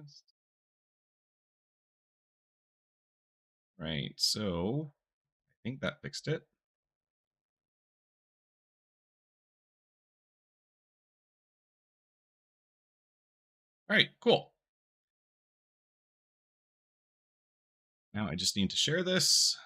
test. Right, so I think that fixed it. All right, cool. Now I just need to share this.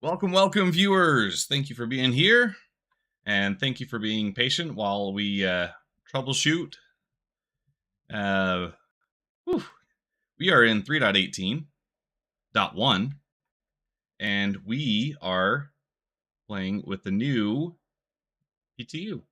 Welcome, viewers. Thank you for being here, and thank you for being patient while we troubleshoot. Whew. We are in 3.18.1, and we are playing with the new PTU.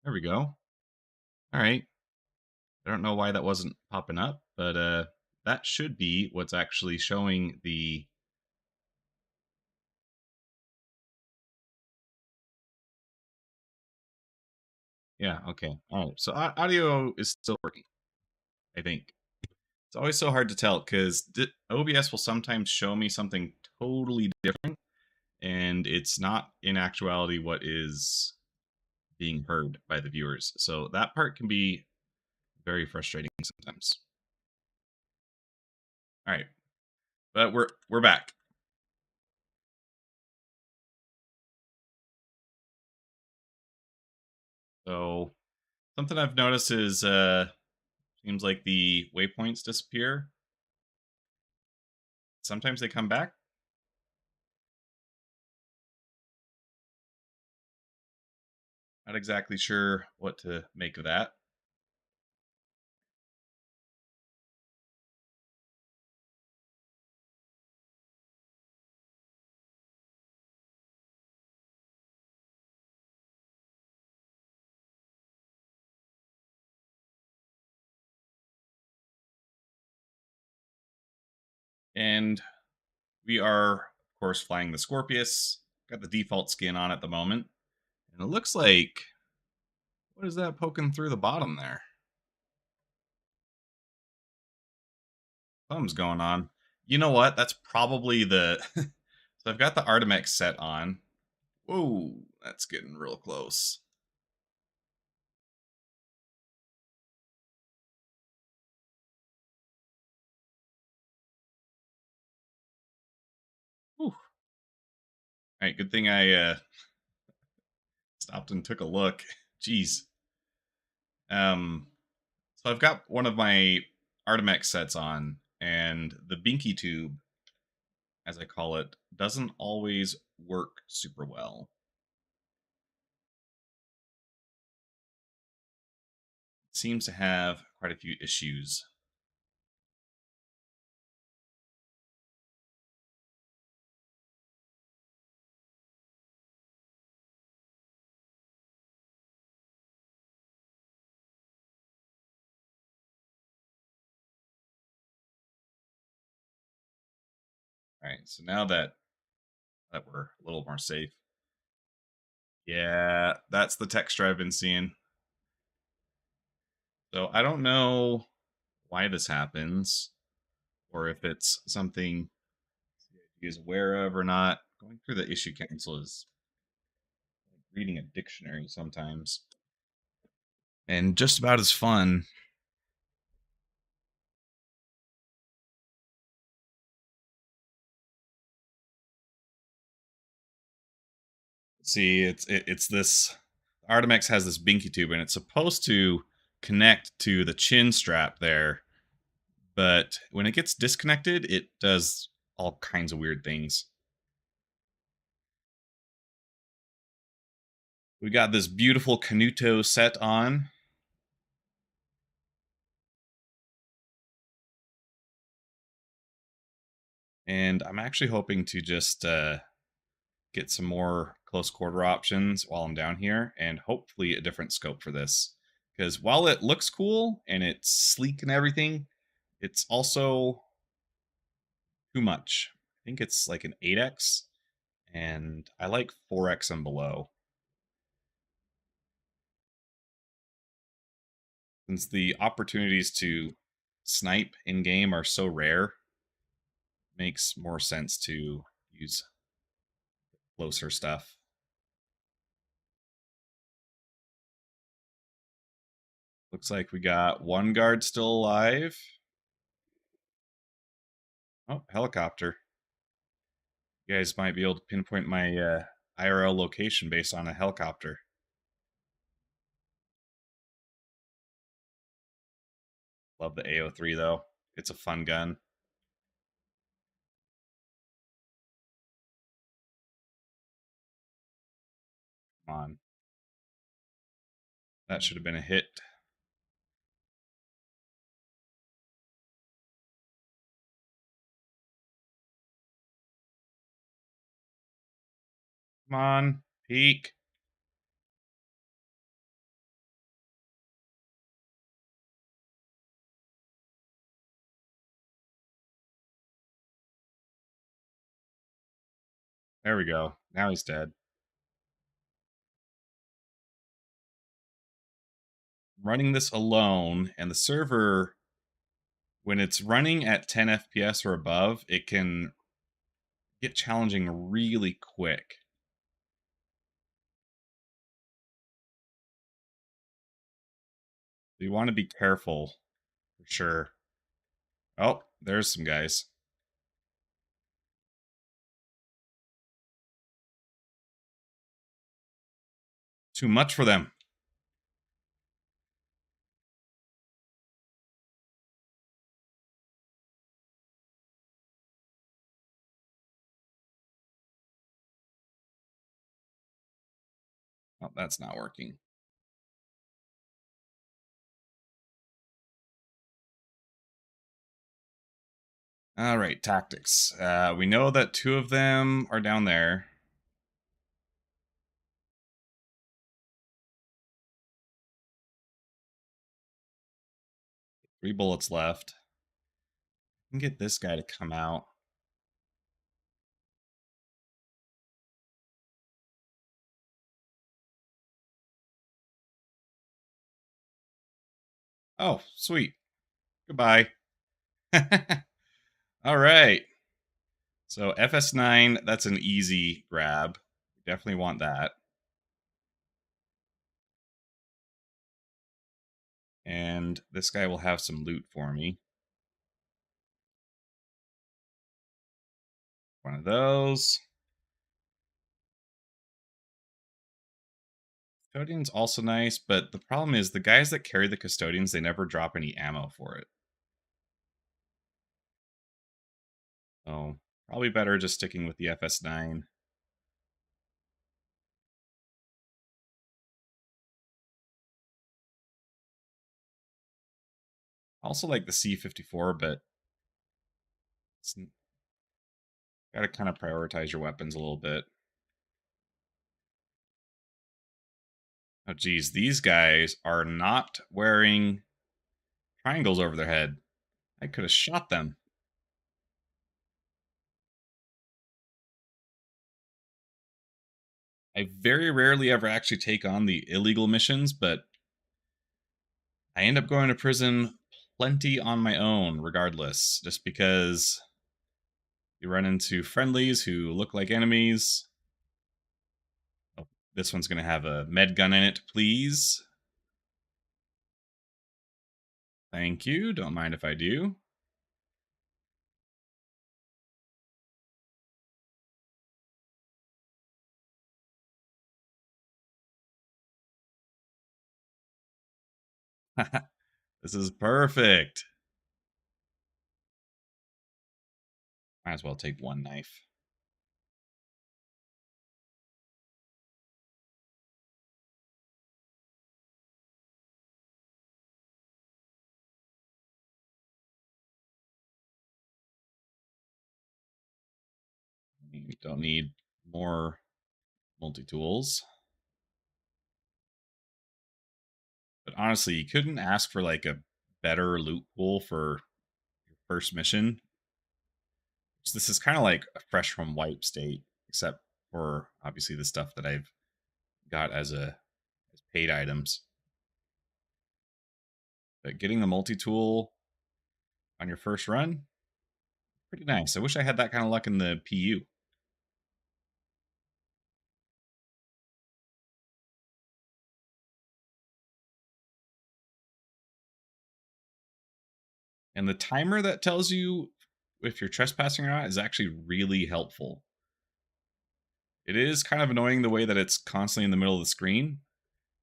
There we go. All right. I don't know why that wasn't popping up, but that should be what's actually showing the. Yeah, okay. All right. So audio is still working, I think. It's always so hard to tell because OBS will sometimes show me something totally different, and it's not in actuality what is being heard by the viewers. So that part can be very frustrating sometimes. All right, but we're back. So something I've noticed is seems like the waypoints disappear. Sometimes they come back. Not exactly sure what to make of that. And we are, of course, flying the Scorpius. Got the default skin on at the moment. And it looks like, what is that poking through the bottom there? Something's going on. You know what? That's probably the. So I've got the Artemex set on. Whoa, that's getting real close. Whew. All right, good thing I stopped and took a look. Jeez. So I've got one of my Artemex sets on, and the Binky tube, as I call it, doesn't always work super well. It seems to have quite a few issues. All right, so now that we're a little more safe, yeah, that's the texture I've been seeing. So I don't know why this happens, or if it's something he is aware of or not. Going through the issue council is like reading a dictionary sometimes, and just about as fun. See, it's this Artemex has this binky tube, and it's supposed to connect to the chin strap there, but when it gets disconnected, it does all kinds of weird things. We got this beautiful Canuto set on. And I'm actually hoping to just get some more close quarter options while I'm down here, and hopefully a different scope for this. Because while it looks cool and it's sleek and everything, it's also too much. I think it's like an 8x, and I like 4x and below. Since the opportunities to snipe in game are so rare, makes more sense to use closer stuff. Looks like we got one guard still alive. Oh, helicopter. You guys might be able to pinpoint my IRL location based on a helicopter. Love the AO3 though. It's a fun gun. Come on. That should have been a hit. Come on. Peek. There we go. Now he's dead. Running this alone, and the server, when it's running at 10 FPS or above, it can get challenging really quick. You want to be careful for sure. Oh, there's some guys. Too much for them. Oh, that's not working. All right, tactics. We know that two of them are down there. 3 bullets left. I can get this guy to come out. Oh, sweet. Goodbye. All right. So FS9, that's an easy grab. Definitely want that. And this guy will have some loot for me. One of those. Custodian's also nice, but the problem is the guys that carry the custodians, they never drop any ammo for it. So probably better just sticking with the FS9. Also like the C54, but it's got to kind of prioritize your weapons a little bit. Oh geez, these guys are not wearing triangles over their head. I could have shot them. I very rarely ever actually take on the illegal missions, but I end up going to prison plenty on my own, regardless, just because you run into friendlies who look like enemies. Oh, this one's going to have a med gun in it, please. Thank you. Don't mind if I do. This is perfect. Might as well take one knife. You don't need more multi-tools. But honestly, you couldn't ask for like a better loot pool for your first mission. So this is kind of like a fresh from wipe state, except for obviously the stuff that I've got as paid items. But getting the multi-tool on your first run, pretty nice. I wish I had that kind of luck in the PU. And the timer that tells you if you're trespassing or not is actually really helpful. It is kind of annoying the way that it's constantly in the middle of the screen.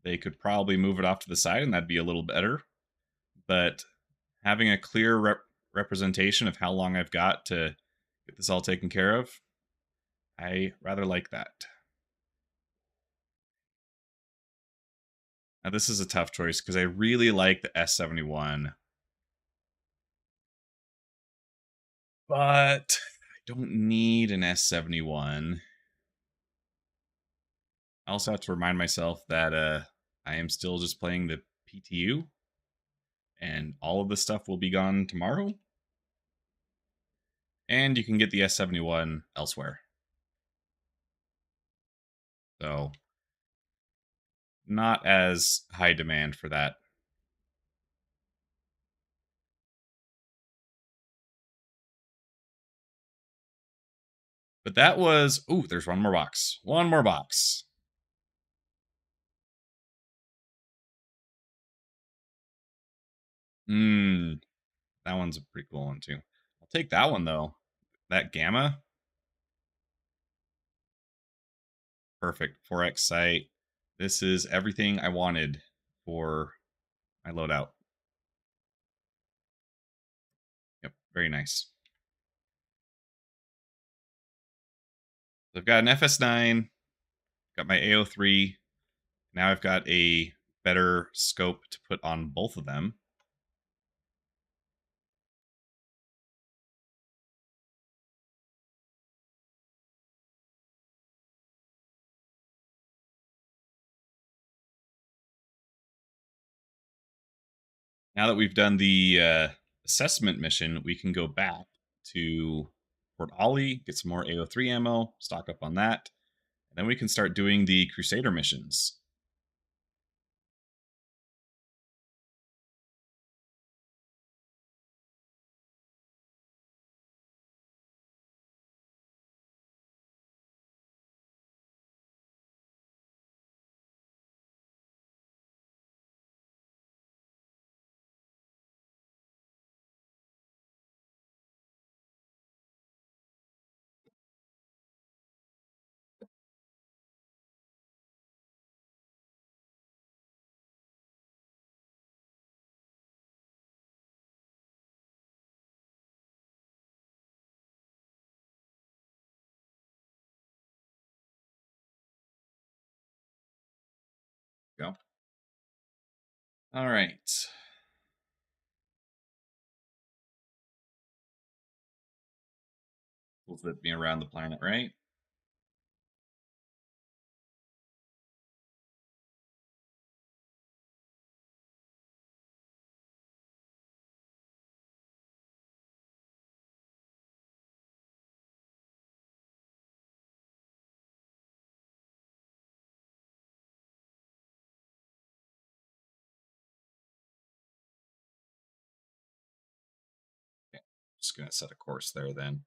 They could probably move it off to the side and that'd be a little better. But having a clear representation of how long I've got to get this all taken care of, I rather like that. Now, this is a tough choice because I really like the S71, but I don't need an S71. I also have to remind myself that I am still just playing the PTU, and all of this stuff will be gone tomorrow. And you can get the S71 elsewhere. So, not as high demand for that. But that was, ooh, there's one more box. One more box. Mmm, that one's a pretty cool one too. I'll take that one though. That gamma, perfect. 4x sight. This is everything I wanted for my loadout. Yep, very nice. So I've got an FS9, got my AO3. Now I've got a better scope to put on both of them. Now that we've done the assessment mission, we can go back to Fort Ollie, get some more AO3 ammo, stock up on that, and then we can start doing the Crusader missions. go. All right. Will flip me around the planet, right? Okay. Just gonna set a course there then.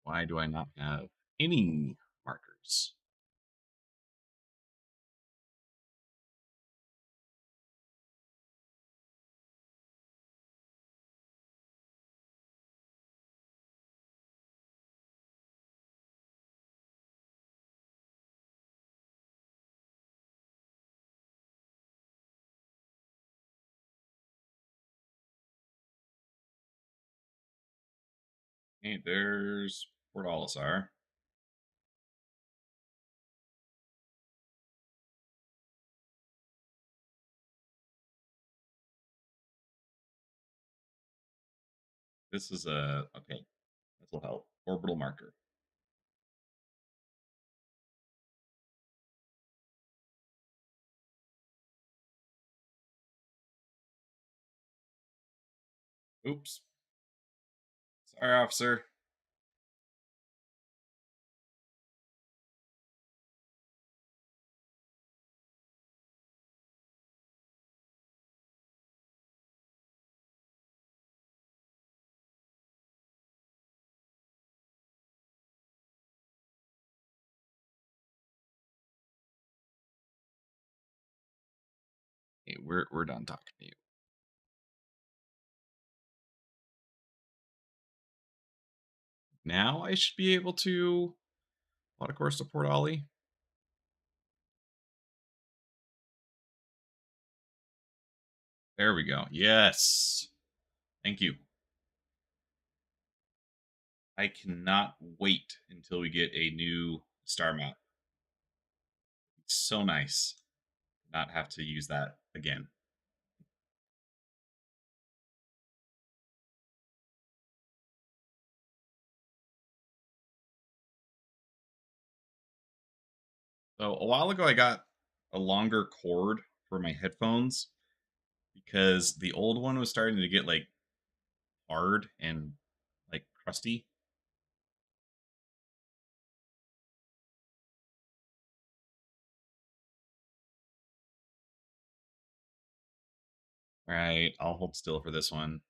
Why do I not have any markers? Hey, there's Port Olisar. This is a okay. This will help. Orbital marker. Oops. Sorry, officer. Hey, we're done talking to you. Now I should be able to plot a course to Port Ollie. There we go. Yes. Thank you. I cannot wait until we get a new star map. It's so nice not have to use that again. So a while ago, I got a longer cord for my headphones because the old one was starting to get like hard and like crusty. All right, I'll hold still for this one.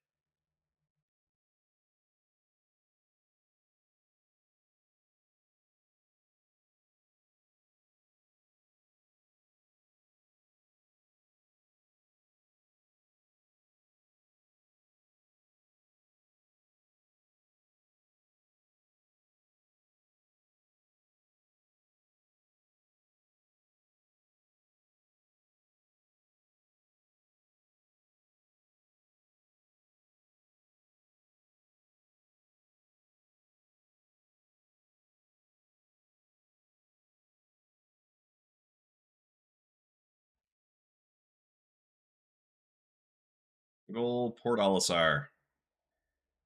Good old Port Olisar.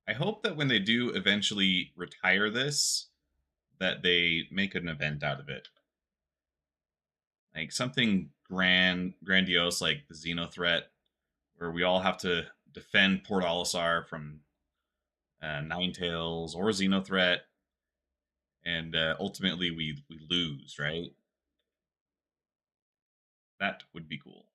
I hope that when they do eventually retire this, that they make an event out of it, like something grandiose, like the Xeno threat, where we all have to defend Port Olisar from Ninetales or Xeno threat, and ultimately we lose. Right? That would be cool.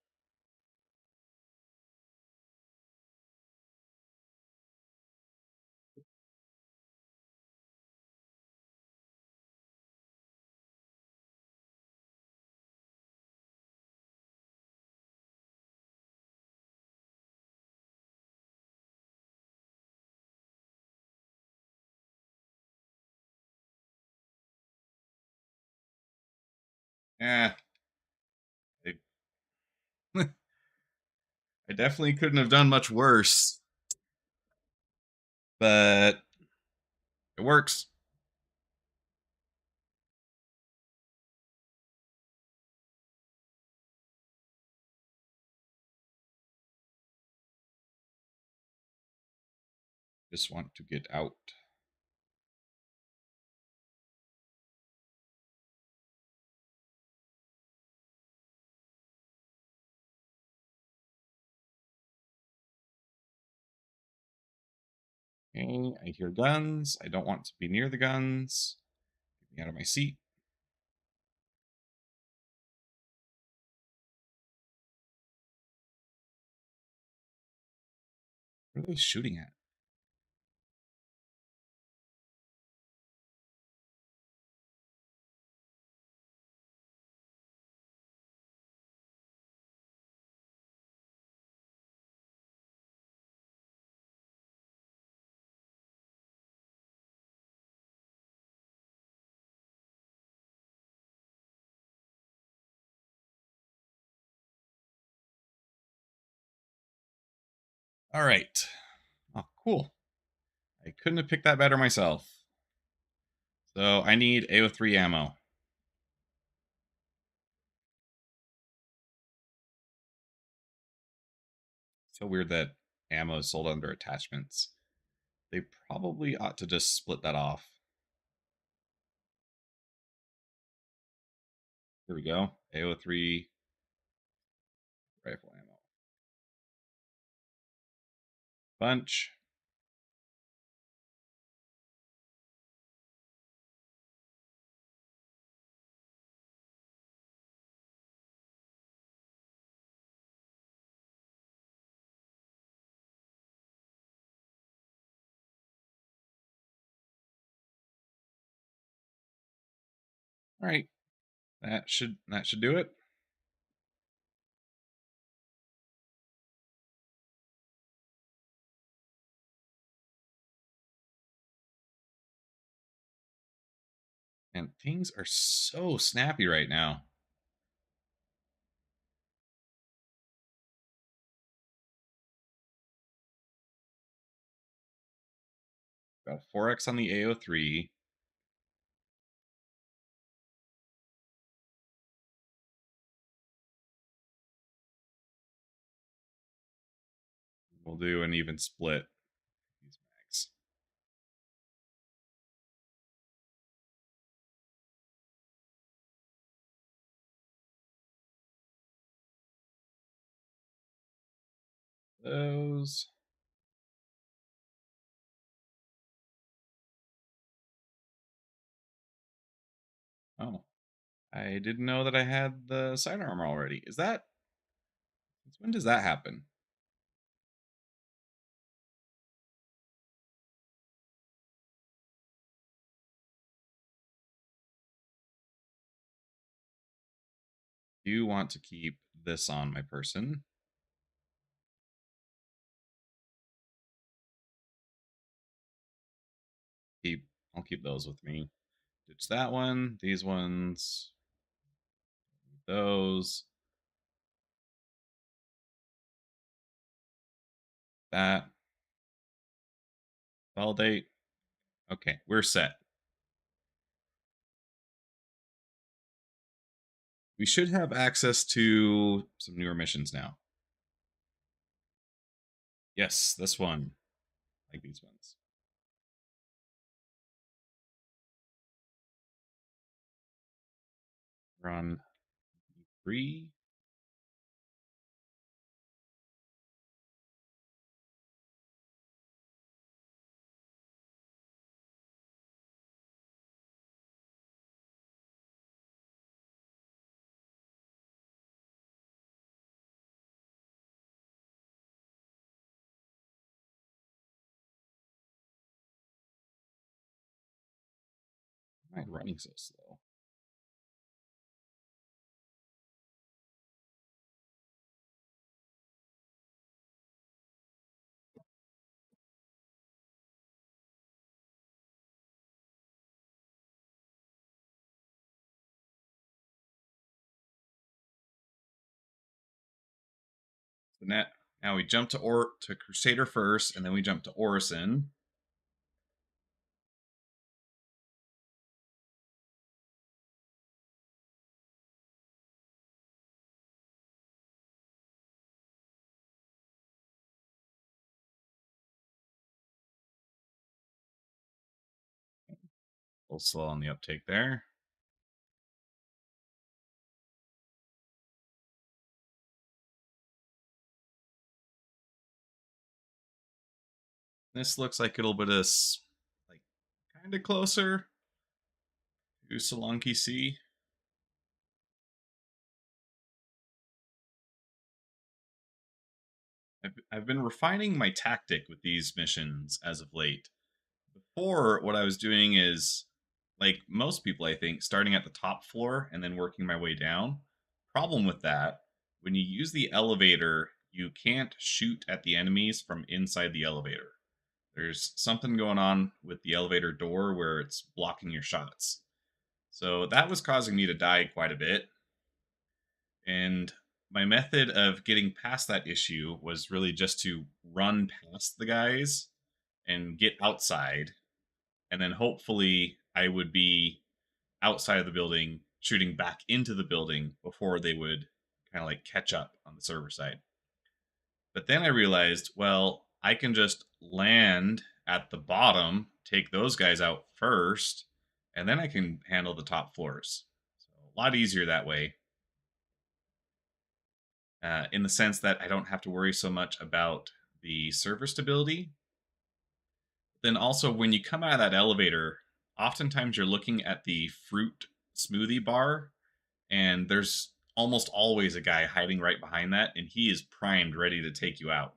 Yeah, I, I definitely couldn't have done much worse, but it works. Just want to get out. Okay, I hear guns. I don't want to be near the guns. Get me out of my seat. What are they shooting at? All right. Oh, cool. I couldn't have picked that better myself. So I need AO3 ammo. So weird that ammo is sold under attachments. They probably ought to just split that off. Here we go. AO3 rifle ammo. Bunch. All right. That should do it. And things are so snappy right now. Got 4x on the AO3. We'll do an even split. These mags. Those. Oh, I didn't know that I had the sidearm already. Is that? When does that happen? Do want to keep this on my person. I'll keep those with me. Ditch that one. These ones. Those. That. Validate. Okay, we're set. We should have access to some newer missions now. Yes, this one. Like these ones. We're on 3. Why am I running so slow? Now we jump to Crusader first, and then we jump to Orison. A little slow on the uptake there. This looks like it'll put us like kind of closer to Salonki C. I've been refining my tactic with these missions as of late. Before, what I was doing is, like most people, I think, starting at the top floor and then working my way down. Problem with that, when you use the elevator, you can't shoot at the enemies from inside the elevator. There's something going on with the elevator door where it's blocking your shots. So that was causing me to die quite a bit. And my method of getting past that issue was really just to run past the guys and get outside. And then hopefully I would be outside of the building, shooting back into the building before they would kind of like catch up on the server side. But then I realized, well, I can just land at the bottom, take those guys out first, and then I can handle the top floors. So a lot easier that way. In the sense that I don't have to worry so much about the server stability. Then also, when you come out of that elevator, oftentimes you're looking at the fruit smoothie bar, and there's almost always a guy hiding right behind that, and he is primed, ready to take you out.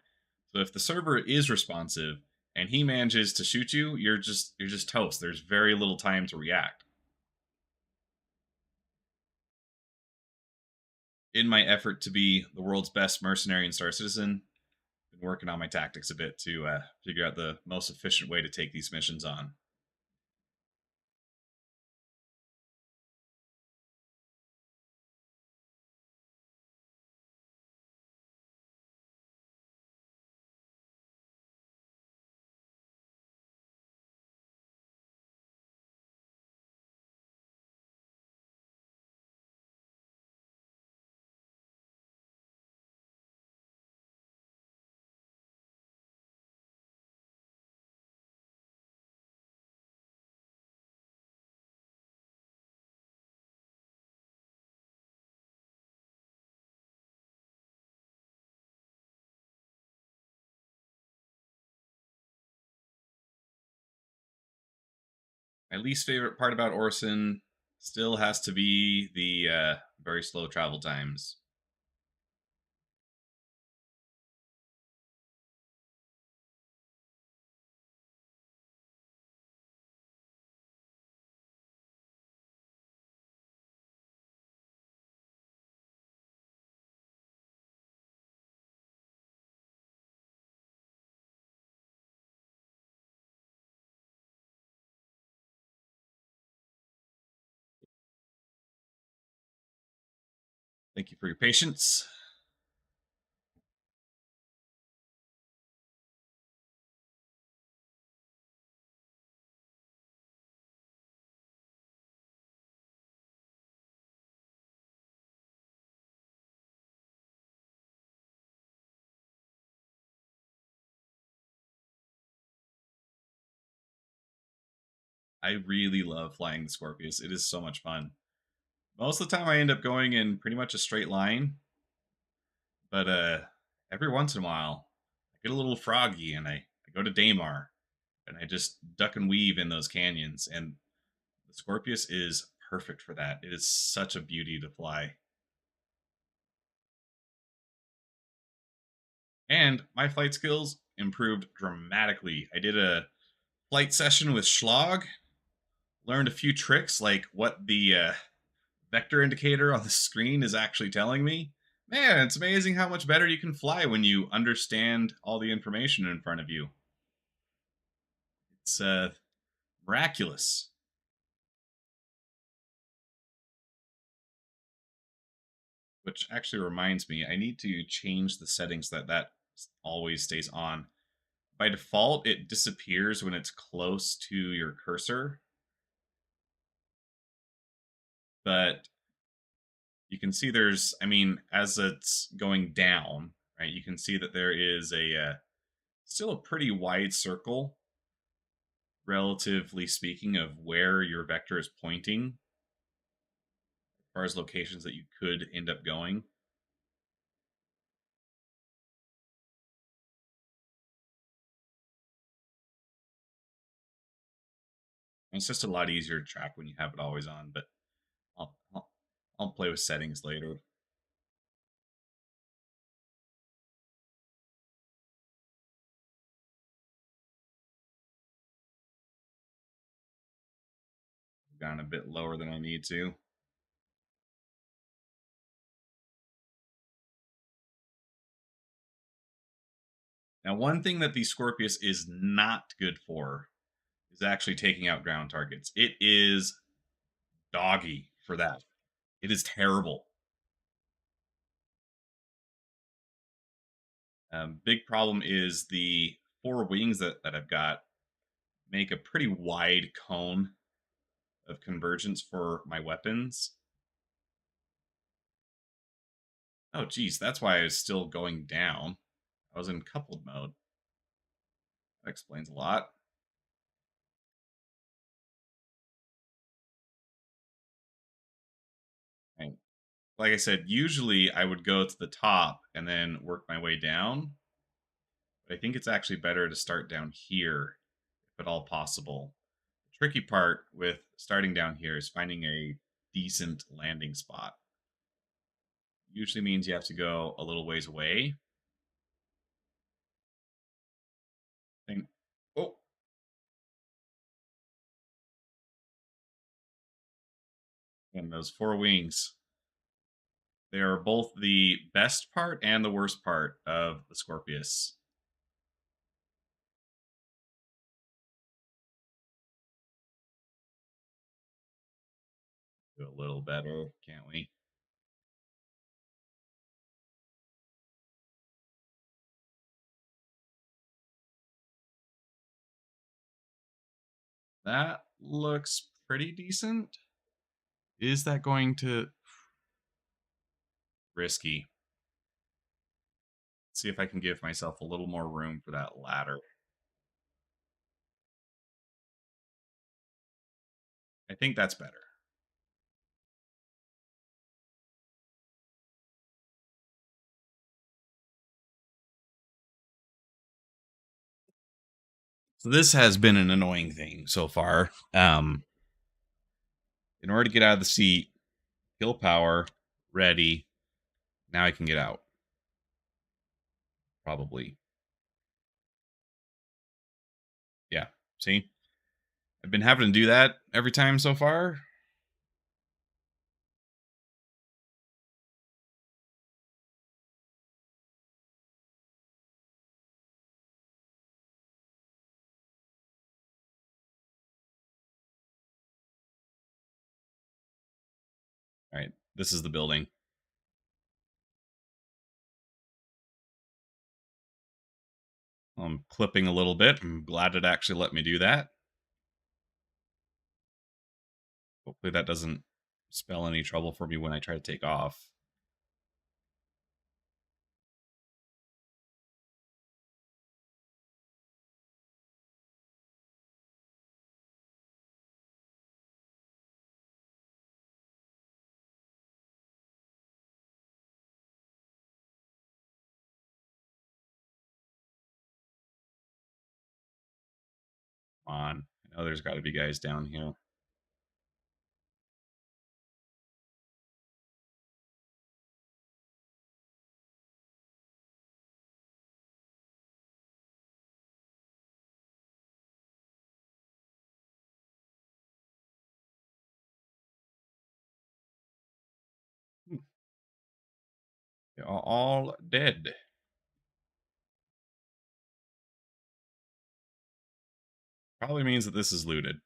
So if the server is responsive and he manages to shoot you, you're just toast. There's very little time to react. In my effort to be the world's best mercenary and Star Citizen, been working on my tactics a bit to figure out the most efficient way to take these missions on. My least favorite part about Orson still has to be the very slow travel times. Thank you for your patience. I really love flying the Scorpius. It is so much fun. Most of the time, I end up going in pretty much a straight line, but every once in a while, I get a little froggy and I go to Daymar and I just duck and weave in those canyons. And the Scorpius is perfect for that. It is such a beauty to fly. And my flight skills improved dramatically. I did a flight session with Schlag, learned a few tricks like what the vector indicator on the screen is actually telling me. Man, it's amazing how much better you can fly when you understand all the information in front of you. It's miraculous. Which actually reminds me, I need to change the settings that always stays on. By default, it disappears when it's close to your cursor, but you can see there's, I mean, as it's going down, right, you can see that there is still a pretty wide circle, relatively speaking, of where your vector is pointing, as far as locations that you could end up going. And it's just a lot easier to track when you have it always on, but I'll, I'll, I'll play with settings later. Gone a bit lower than I need to. Now, one thing that the Scorpius is not good for is actually taking out ground targets. It is doggy for that. It is terrible. Big problem is the four wings that I've got make a pretty wide cone of convergence for my weapons. Oh, geez, that's why I was still going down. I was in coupled mode. That explains a lot. Right. Like I said, usually I would go to the top and then work my way down. But I think it's actually better to start down here, if at all possible. The tricky part with starting down here is finding a decent landing spot. Usually means you have to go a little ways away. And, oh, and those four wings. They are both the best part and the worst part of the Scorpius. Do a little better, can't we? That looks pretty decent. Is that going to risky? See if I can give myself a little more room for that ladder. I think that's better. So this has been an annoying thing so far. In order to get out of the seat, kill power, ready. Now I can get out. Probably. Yeah. See? I've been having to do that every time so far. All right. This is the building. I'm clipping a little bit. I'm glad it actually let me do that. Hopefully that doesn't spell any trouble for me when I try to take off. Come on. I know there's got to be guys down here. They're all dead. Probably means that this is looted.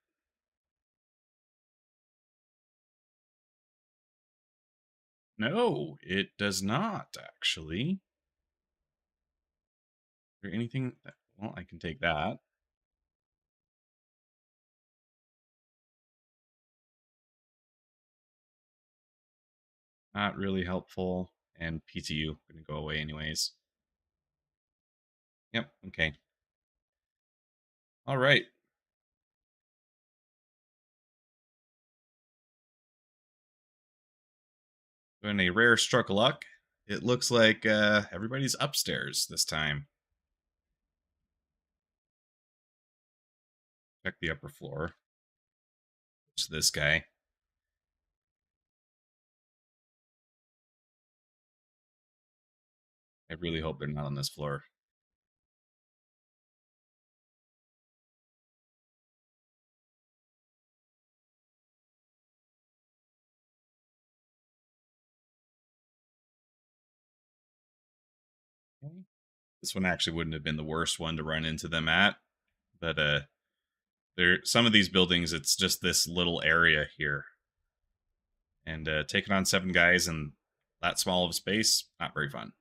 No, it does not actually. Is there anything that, well, I can take that. Not really helpful. And PTU going to go away anyways. Yep. Okay. All right. In a rare stroke of luck, it looks like everybody's upstairs this time. Check the upper floor. It's this guy. I really hope they're not on this floor. Okay. This one actually wouldn't have been the worst one to run into them at, but there some of these buildings it's just this little area here, and taking on 7 guys in that small of a space, not very fun.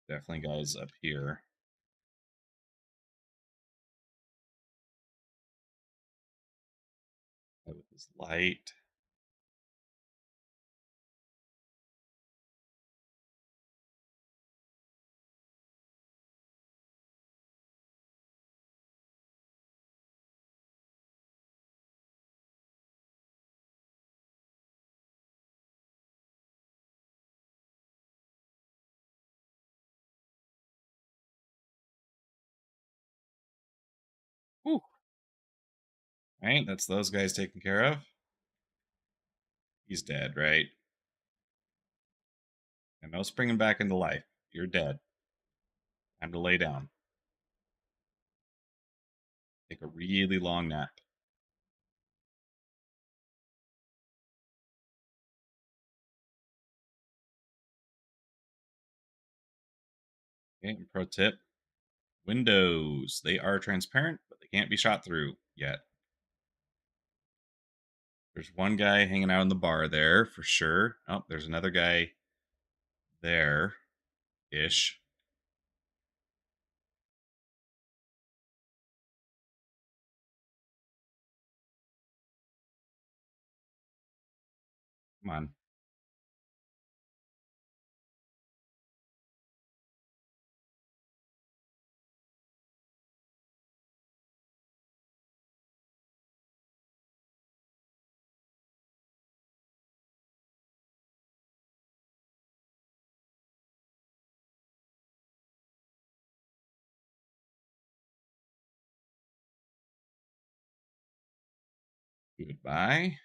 Definitely guys up here. With this light. Whew. All right, that's those guys taken care of. He's dead, right? And no springing back into life. You're dead. Time to lay down. Take a really long nap. Okay, and pro tip, windows. They are transparent, but they can't be shot through yet. There's one guy hanging out in the bar there for sure. Oh, there's another guy there ish. Come on. Goodbye.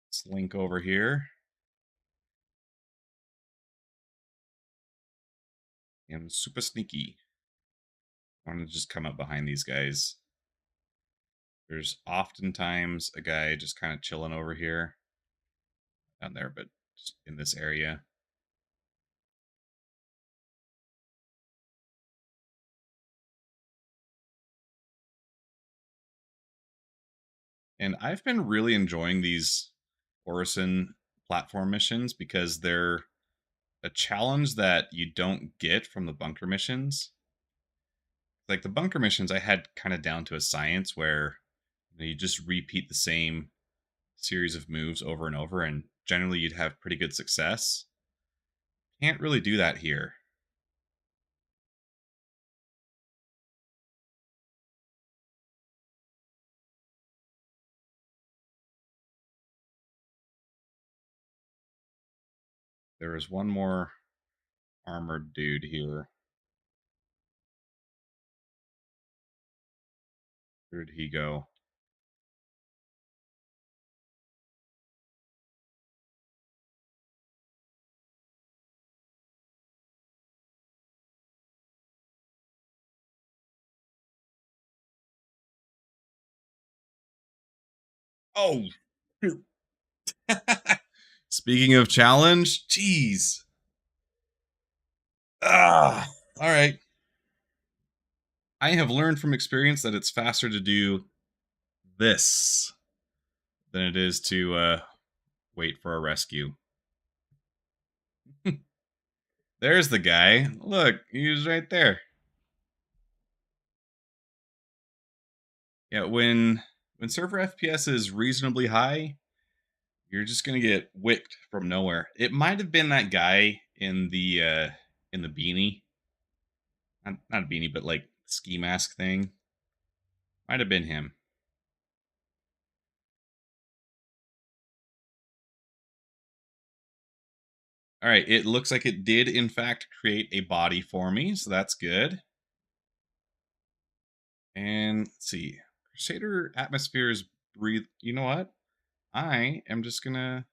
Slink over here and super sneaky. I want to just come up behind these guys. There's oftentimes a guy just kind of chilling over here. Down there, but just in this area. And I've been really enjoying these Orison platform missions because they're a challenge that you don't get from the bunker missions. Like the bunker missions, I had kind of down to a science where you just repeat the same series of moves over and over, and generally you'd have pretty good success. Can't really do that here. There is one more armored dude here. Where did he go? Oh. Speaking of challenge, jeez. Ah, all right. I have learned from experience that it's faster to do this than it is to wait for a rescue. There's the guy. Look, he's right there. Yeah, when server FPS is reasonably high, you're just gonna get whipped from nowhere. It might have been that guy in the beanie, not a beanie, but like ski mask thing. Might have been him. All right, it looks like it did in fact create a body for me, so that's good. And let's see, Crusader atmospheres breathe. You know what? I am just gonna.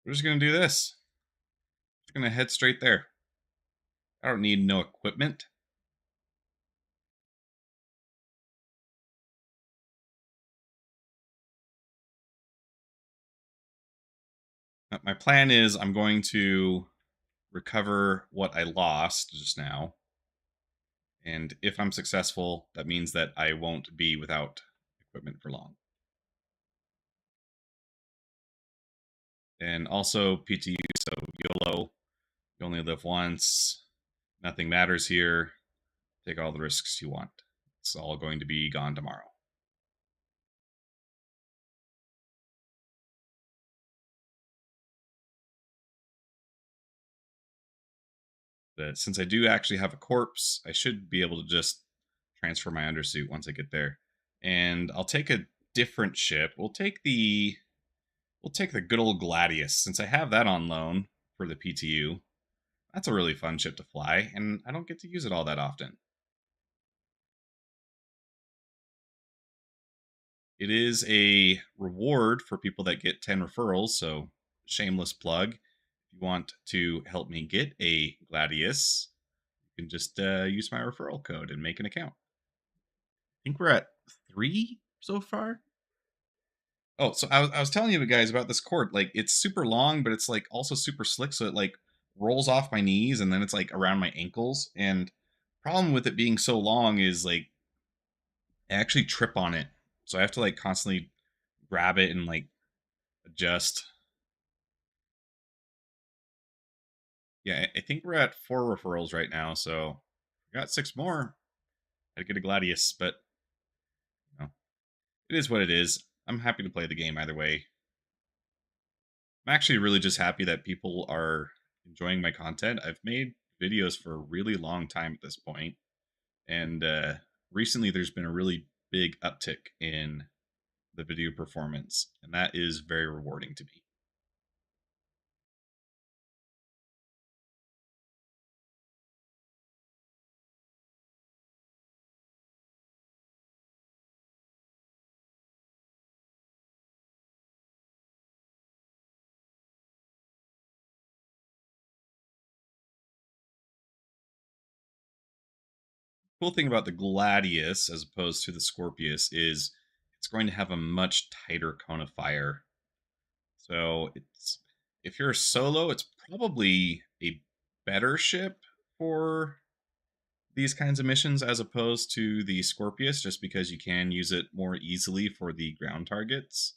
We're just gonna do this. Just gonna head straight there. I don't need no equipment. My plan is I'm going to recover what I lost just now. And if I'm successful, that means that I won't be without equipment for long. And also PTU, so YOLO, you only live once. Nothing matters here. Take all the risks you want. It's all going to be gone tomorrow. But since I do actually have a corpse, I should be able to just transfer my undersuit once I get there. And I'll take a different ship. We'll take the good old Gladius since I have that on loan for the PTU. That's a really fun ship to fly, and I don't get to use it all that often. It is a reward for people that get 10 referrals, so shameless plug. If you want to help me get a Gladius, you can just use my referral code and make an account. I think we're at 3 so far. Oh, so I was telling you guys about this cord. Like, it's super long, but it's like also super slick, so it like rolls off my knees and then it's like around my ankles. And problem with it being so long is like I actually trip on it, so I have to like constantly grab it and like adjust. Yeah, I think we're at 4 referrals right now, so I got 6 more. I'd get a Gladius, but you know, it is what it is. I'm happy to play the game either way. I'm actually really just happy that people are enjoying my content. I've made videos for a really long time at this point, and recently there's been a really big uptick in the video performance, and that is very rewarding to me. Cool thing about the Gladius as opposed to the Scorpius is it's going to have a much tighter cone of fire. So it's if you're solo, it's probably a better ship for these kinds of missions as opposed to the Scorpius, just because you can use it more easily for the ground targets.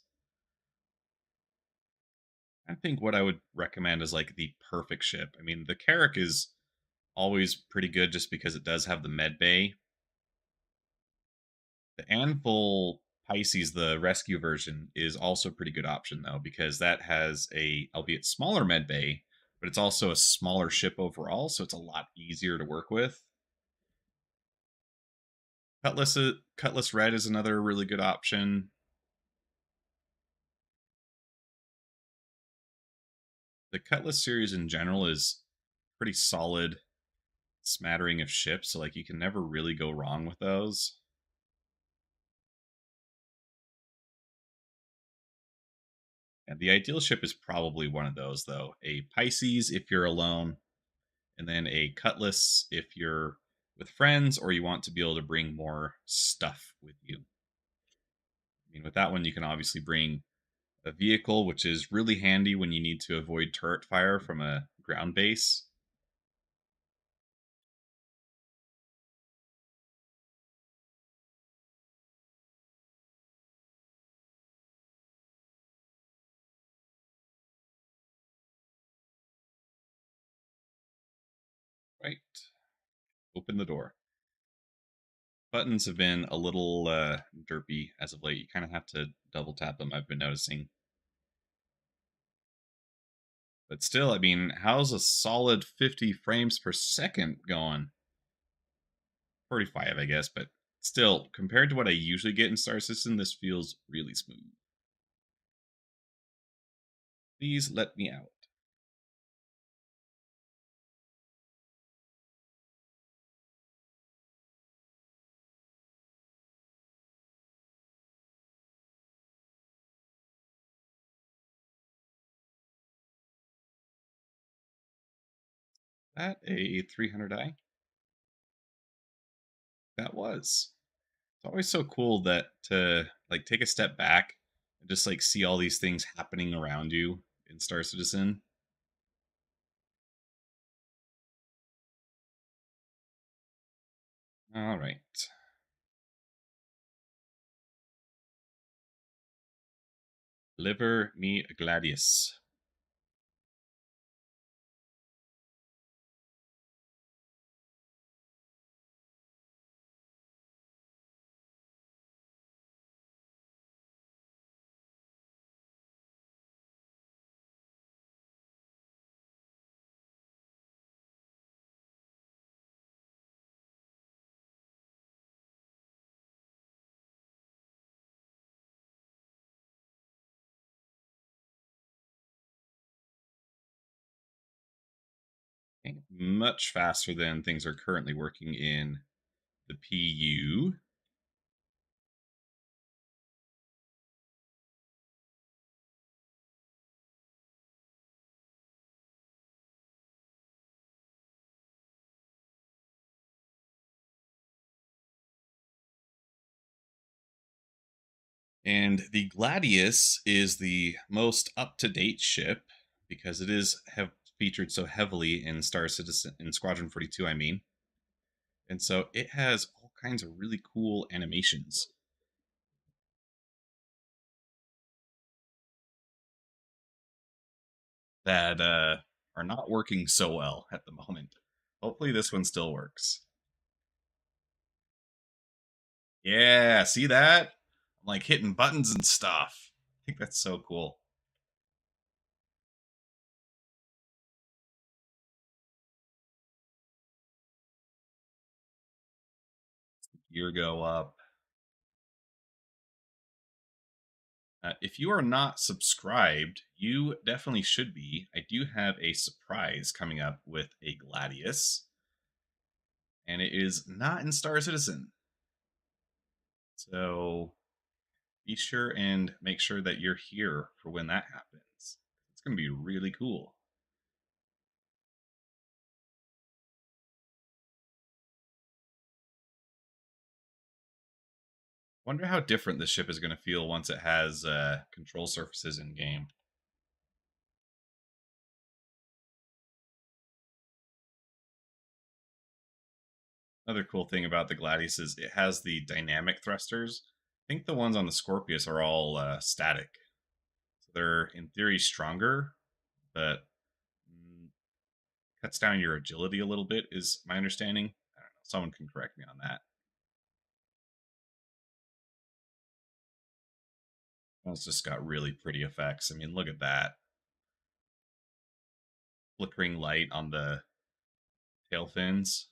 I think what I would recommend is like the perfect ship. I mean, the Carrack is always pretty good just because it does have the med bay. The Anvil Pisces, the rescue version, is also a pretty good option though, because that has a albeit smaller med bay, but it's also a smaller ship overall, so it's a lot easier to work with. Cutlass Red is another really good option. The Cutlass series in general is pretty solid smattering of ships, so like you can never really go wrong with those. And the ideal ship is probably one of those though. A Pisces if you're alone, and then a Cutlass if you're with friends, or you want to be able to bring more stuff with you. I mean, with that one, you can obviously bring a vehicle, which is really handy when you need to avoid turret fire from a ground base. Right. Open the door. Buttons have been a little derpy as of late. You kind of have to double tap them, I've been noticing. But still, I mean, how's a solid 50 frames per second going? 45, I guess, but still, compared to what I usually get in Star Citizen, this feels really smooth. Please let me out. That a 300i? That was. It's always so cool that to like take a step back and just like see all these things happening around you in Star Citizen. All right. Liver me a gladius. Okay. Much faster than things are currently working in the PU. And the Gladius is the most up to date ship because it is featured so heavily in Star Citizen, in Squadron 42, I mean. And so it has all kinds of really cool animations that are not working so well at the moment. Hopefully, this one still works. Yeah, see that? I'm like hitting buttons and stuff. I think that's so cool. Gear go up. If you are not subscribed, you definitely should be. I do have a surprise coming up with a Gladius, and it is not in Star Citizen. So be sure and make sure that you're here for when that happens. It's going to be really cool. Wonder how different this ship is going to feel once it has control surfaces in game. Another cool thing about the Gladius is it has the dynamic thrusters. I think the ones on the Scorpius are all static. So they're, in theory, stronger, but cuts down your agility a little bit, is my understanding. I don't know. Someone can correct me on that. It's just got really pretty effects. I mean, look at that. Flickering light on the tail fins.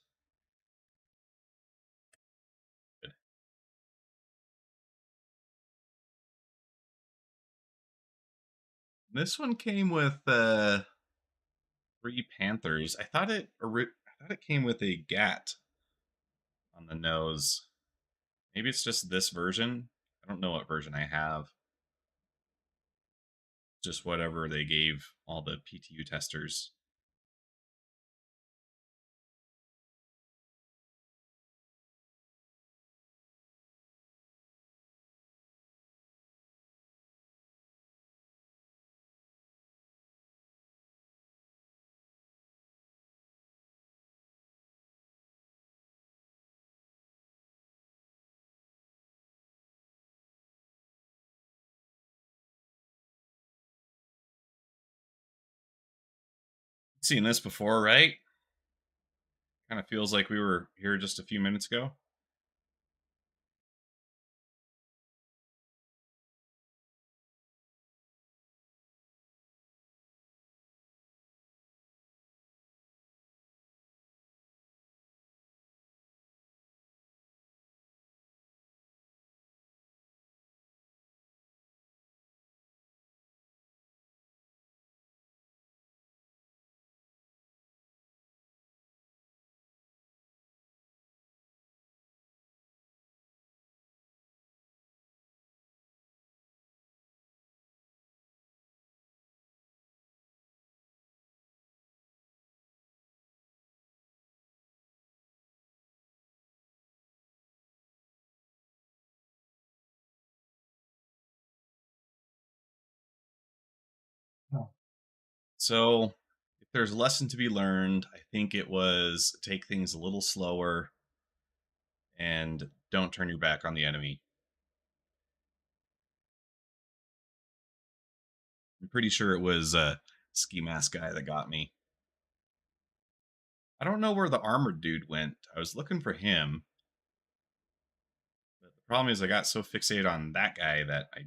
This one came with 3 Panthers. I thought it came with a GAT on the nose. Maybe it's just this version. I don't know what version I have. Just whatever they gave all the PTU testers. Seen this before, right? Kind of feels like we were here just a few minutes ago. Oh. So, if there's a lesson to be learned, I think it was take things a little slower and don't turn your back on the enemy. I'm pretty sure it was a ski mask guy that got me. I don't know where the armored dude went. I was looking for him, but the problem is I got so fixated on that guy that I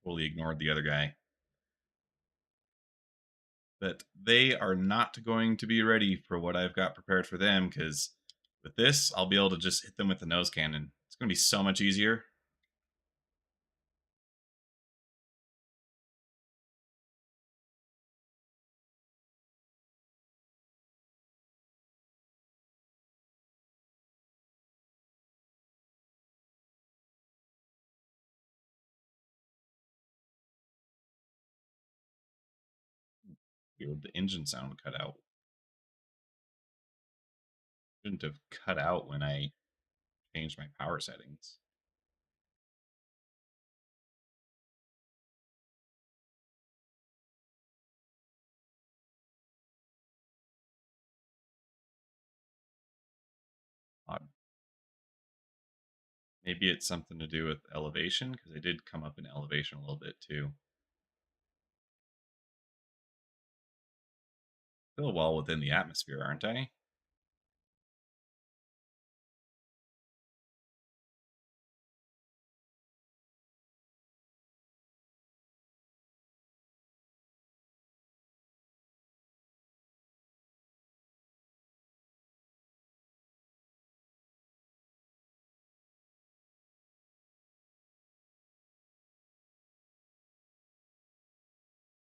totally ignored the other guy. But they are not going to be ready for what I've got prepared for them because with this, I'll be able to just hit them with the nose cannon. It's going to be so much easier. Weird, the engine sound cut out. Shouldn't have cut out when I changed my power settings. Odd. Maybe it's something to do with elevation because I did come up in elevation a little bit too. Still well within the atmosphere, aren't I?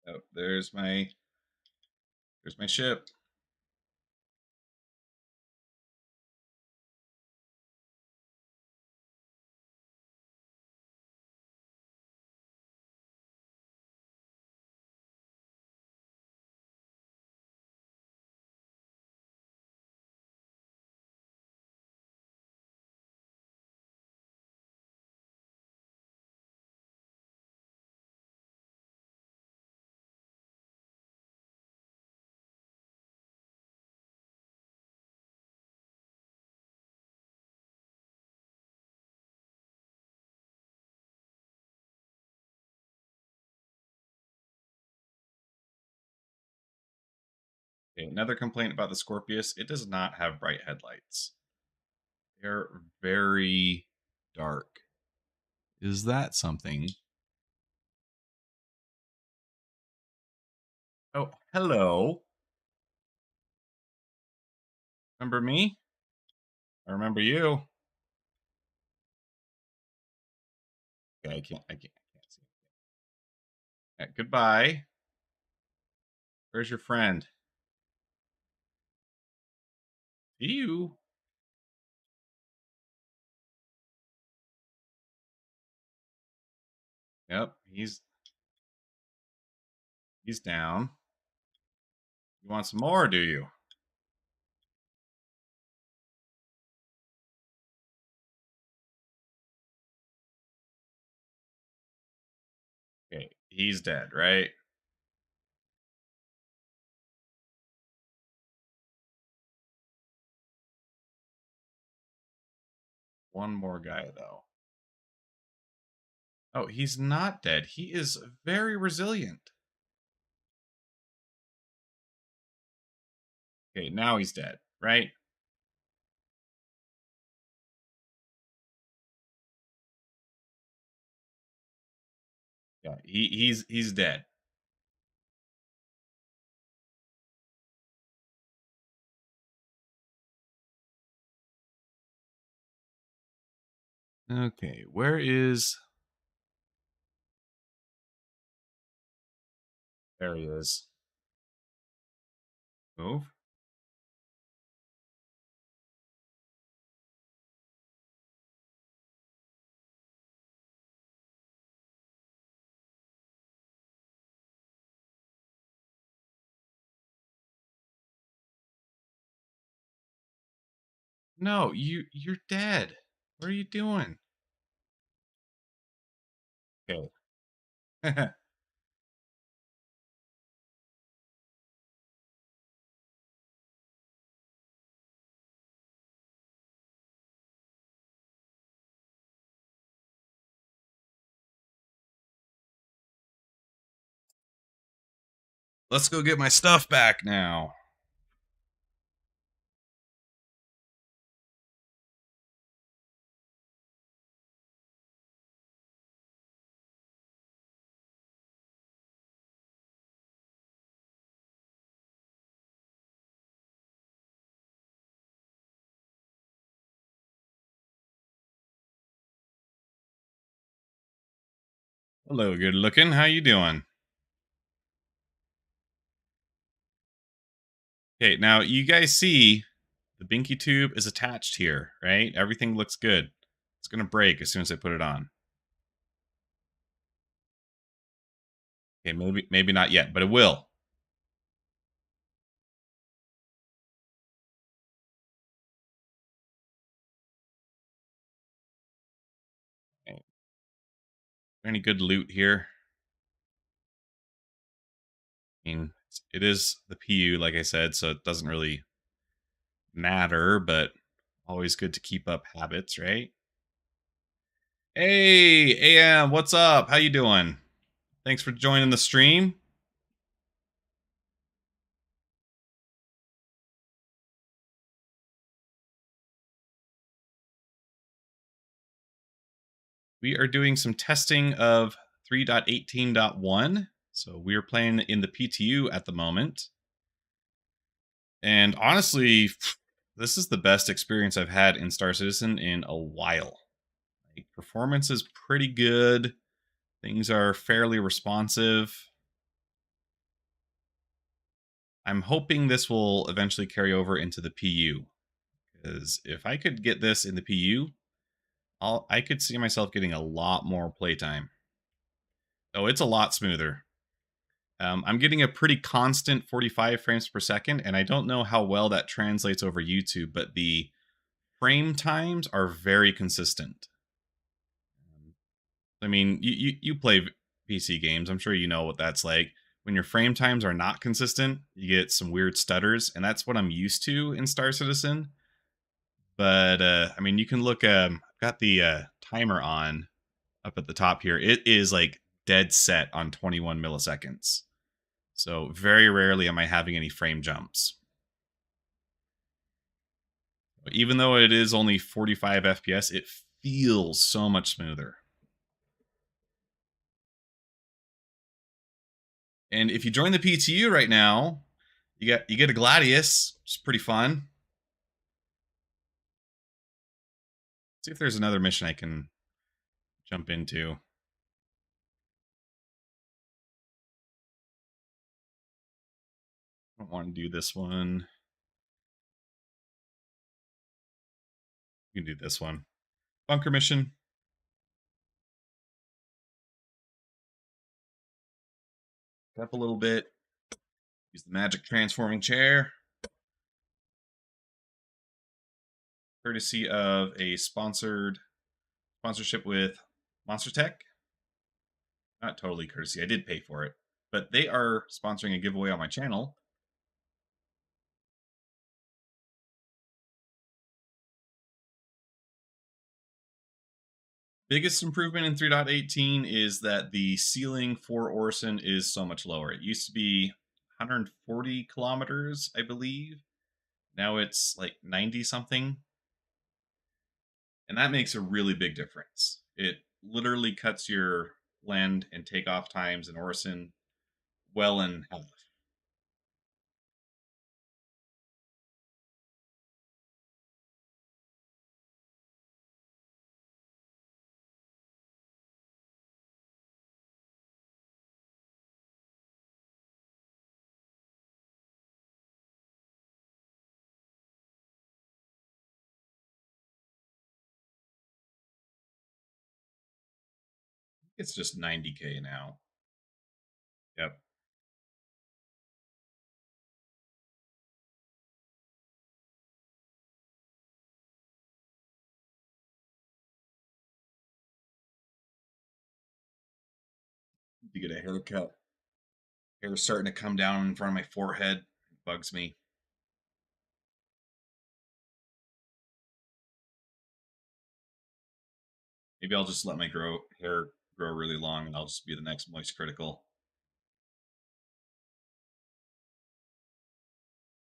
Oh, there's my ship. Okay, another complaint about the Scorpius, it does not have bright headlights. They're very dark. Is that something? Oh, hello. Remember me? I remember you. Okay, I can't see. Goodbye. Where's your friend? See you. Yep, he's down. You want some more, do you? Okay, he's dead, right? One more guy though. Oh, he's not dead. He is very resilient. Okay, now he's dead, right? Yeah, he's dead. Okay, where is? There he is. Move. No, you're dead. What are you doing? Okay. Let's go get my stuff back now. Hello, good looking. How you doing? Okay, now you guys see the binky tube is attached here, right? Everything looks good. It's gonna break as soon as I put it on. Okay, maybe not yet, but it will. Okay. Any good loot here? I mean, it is the PU, like I said, so it doesn't really matter, but always good to keep up habits, right? Hey, AM, what's up? How you doing? Thanks for joining the stream. We are doing some testing of 3.18.1. So we're playing in the PTU at the moment. And honestly, this is the best experience I've had in Star Citizen in a while. Like, performance is pretty good. Things are fairly responsive. I'm hoping this will eventually carry over into the PU. Because if I could get this in the PU, I could see myself getting a lot more playtime. Oh, it's a lot smoother. I'm getting a pretty constant 45 frames per second, and I don't know how well that translates over YouTube, but the frame times are very consistent. I mean, you play PC games. I'm sure you know what that's like. When your frame times are not consistent, you get some weird stutters, and that's what I'm used to in Star Citizen. But I mean, you can look. I've got the timer on up at the top here. It is like dead set on 21 milliseconds. So very rarely am I having any frame jumps. Even though it is only 45 FPS, it feels so much smoother. And if you join the PTU right now, you get a Gladius, which is pretty fun. See if there's another mission I can jump into. I don't want to do this one. You can do this one. Bunker mission. Up a little bit. Use the magic transforming chair. Courtesy of a sponsorship with Monster Tech. Not totally courtesy. I did pay for it. But they are sponsoring a giveaway on my channel. Biggest improvement in 3.18 is that the ceiling for Orson is so much lower. It used to be 140 kilometers, I believe, Now it's like 90 something, and that makes a really big difference. It literally cuts your land and takeoff times in Orison well in half. It's just 90K now. Yep. To get a haircut. Hair's starting to come down in front of my forehead. It bugs me. Maybe I'll just let my hair grow really long and I'll just be the next moist critical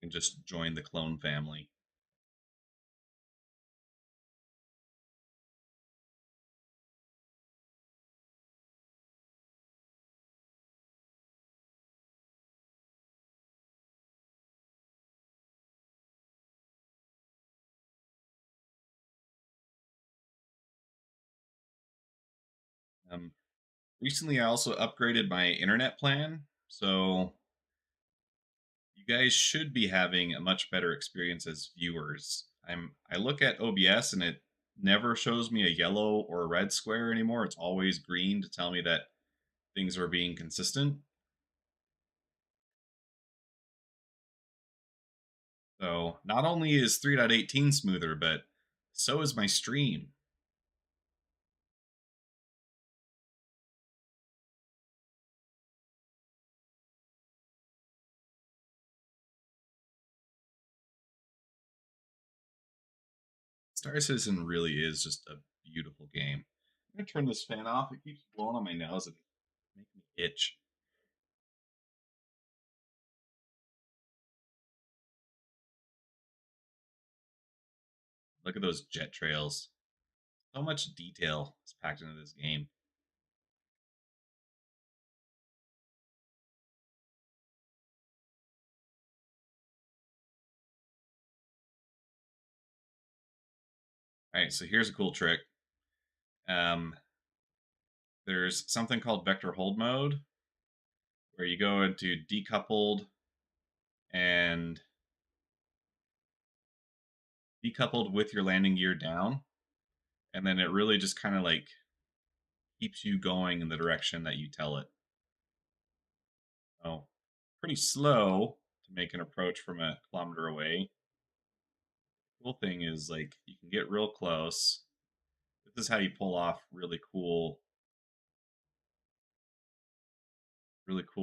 and just join the clone family. Um, Recently, I also upgraded my internet plan, so you guys should be having a much better experience as viewers. I look at OBS and it never shows me a yellow or a red square anymore. It's always green to tell me that things are being consistent. So not only is 3.18 smoother, but so is my stream. Star Citizen really is just a beautiful game. I'm gonna turn this fan off. It keeps blowing on my nose and making me itch. Look at those jet trails. So much detail is packed into this game. All right, so here's a cool trick. Um, there's something called vector hold mode where you go into decoupled and decoupled with your landing gear down, and then it really just kind of like keeps you going in the direction that you tell it. So pretty slow to make an approach from a kilometer away. Cool thing is like you can get real close. This is how you pull off really cool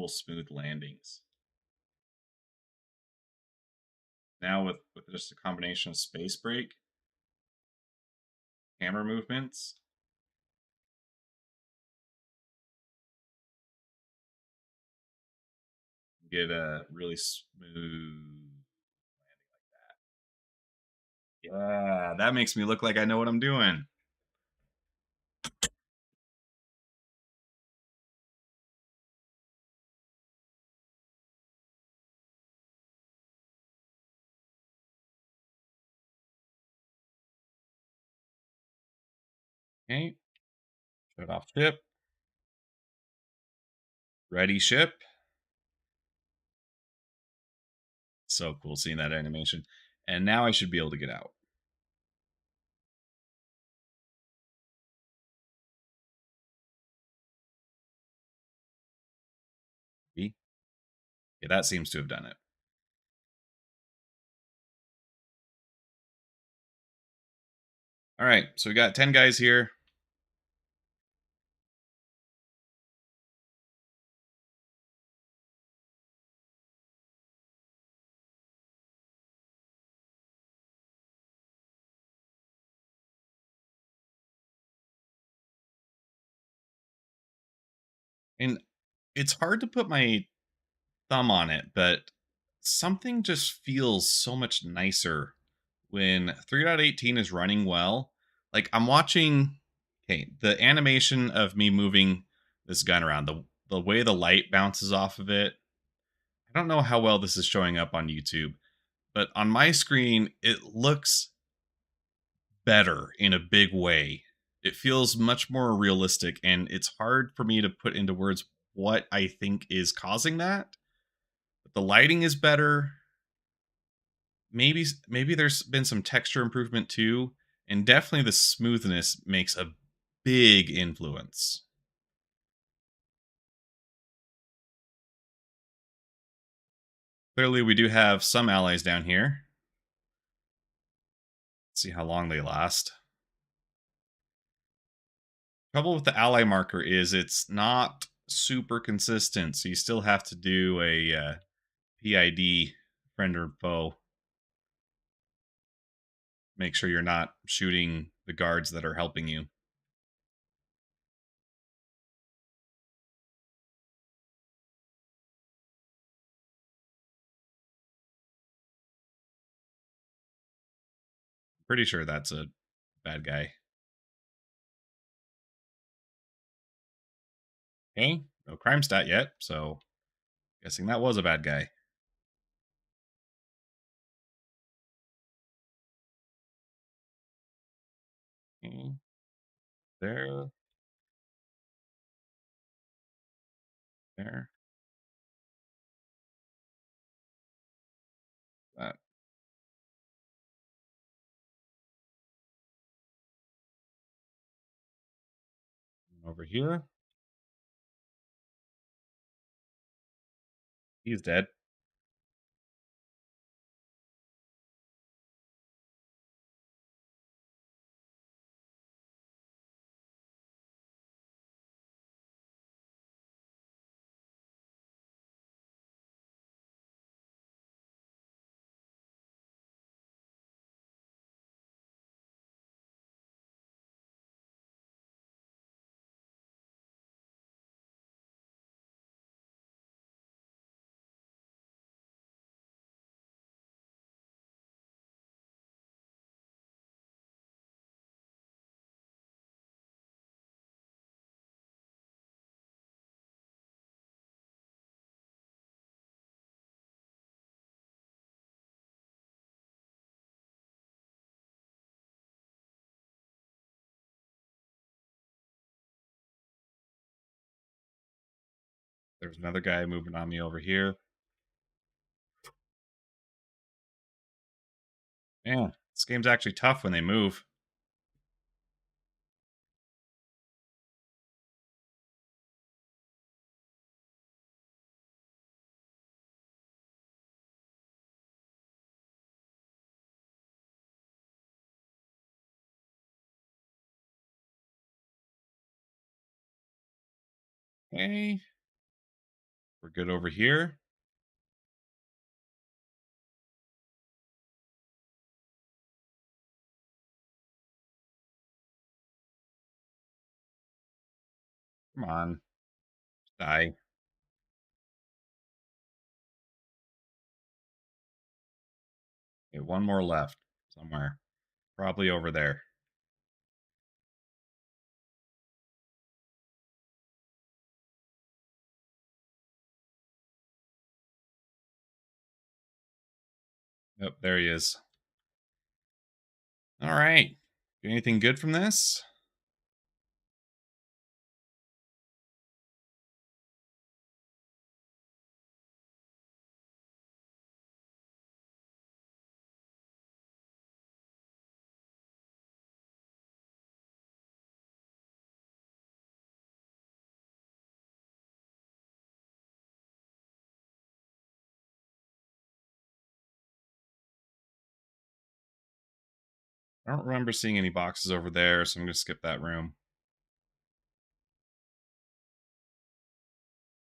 smooth landings. Now with just a combination of space brake, camera movements, get a really smooth. Yeah, that makes me look like I know what I'm doing. Okay, shut off ship. Ready ship. So cool seeing that animation. And now I should be able to get out. See? Yeah, that seems to have done it. All right, so we got 10 guys here. And it's hard to put my thumb on it, but something just feels so much nicer when 3.18 is running well. Like I'm watching, okay, the animation of me moving this gun around, the way the light bounces off of it. I don't know how well this is showing up on YouTube, but on my screen it looks better in a big way. It feels much more realistic, and it's hard for me to put into words what I think is causing that. But the lighting is better. Maybe there's been some texture improvement too, and definitely the smoothness makes a big influence. Clearly, we do have some allies down here. Let's see how long they last. Trouble with the ally marker is it's not super consistent, so you still have to do a PID, friend or foe. Make sure you're not shooting the guards that are helping you. Pretty sure that's a bad guy. Okay, no crime stat yet, so guessing that was a bad guy. Okay, there, there, that. Over here, he's dead. There's another guy moving on me over here. Man, this game's actually tough when they move. Okay, we're good over here. Come on, die. Okay, one more left somewhere. Probably over there. Yep, there he is. All right. Get anything good from this? I don't remember seeing any boxes over there, so I'm going to skip that room.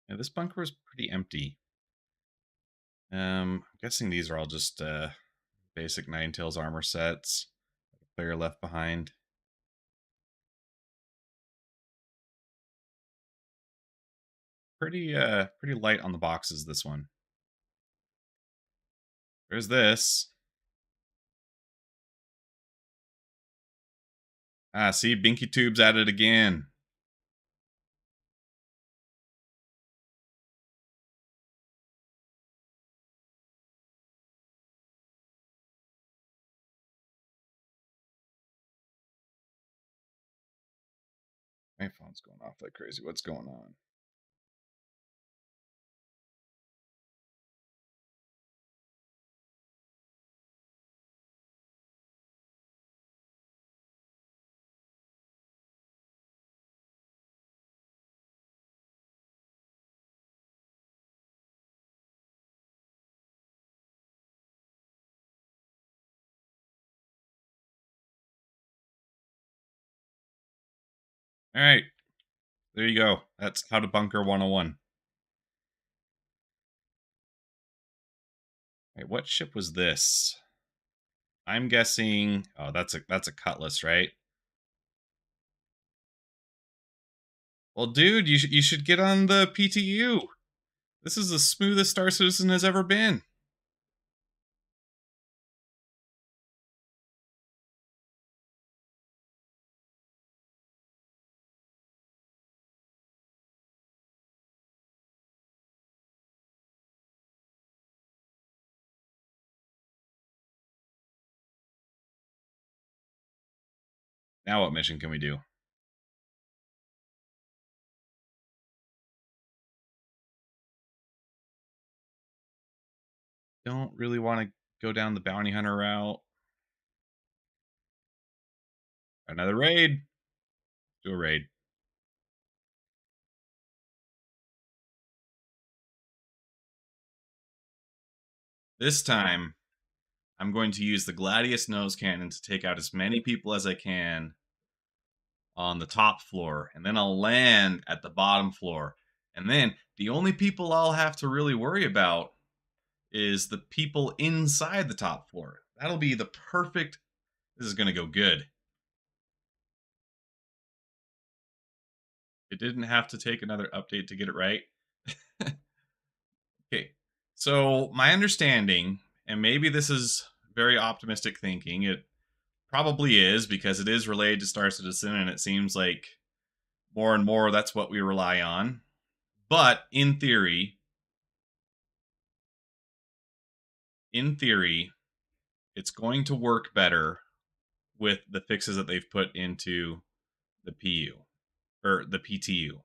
Yeah, this bunker was pretty empty. I'm guessing these are all just basic Ninetales armor sets. Player left behind. Pretty light on the boxes, this one. There's this. Ah, see, Binky Tube's at it again. My phone's going off like crazy. What's going on? All right. There you go. That's how to bunker 101. Wait, what ship was this? I'm guessing. Oh, that's a Cutlass, right? Well, dude, you should get on the PTU. This is the smoothest Star Citizen has ever been. Now, what mission can we do? Don't really want to go down the bounty hunter route. Another raid. Do a raid. This time, I'm going to use the Gladius nose cannon to take out as many people as I can on the top floor, and then I'll land at the bottom floor. And then the only people I'll have to really worry about is the people inside the top floor. That'll be the perfect. This is going to go good. It didn't have to take another update to get it right. Okay. So, my understanding, and maybe this is very optimistic thinking, it probably is because it is related to Star Citizen, and it seems like more and more that's what we rely on. But in theory, it's going to work better with the fixes that they've put into the PU or the PTU.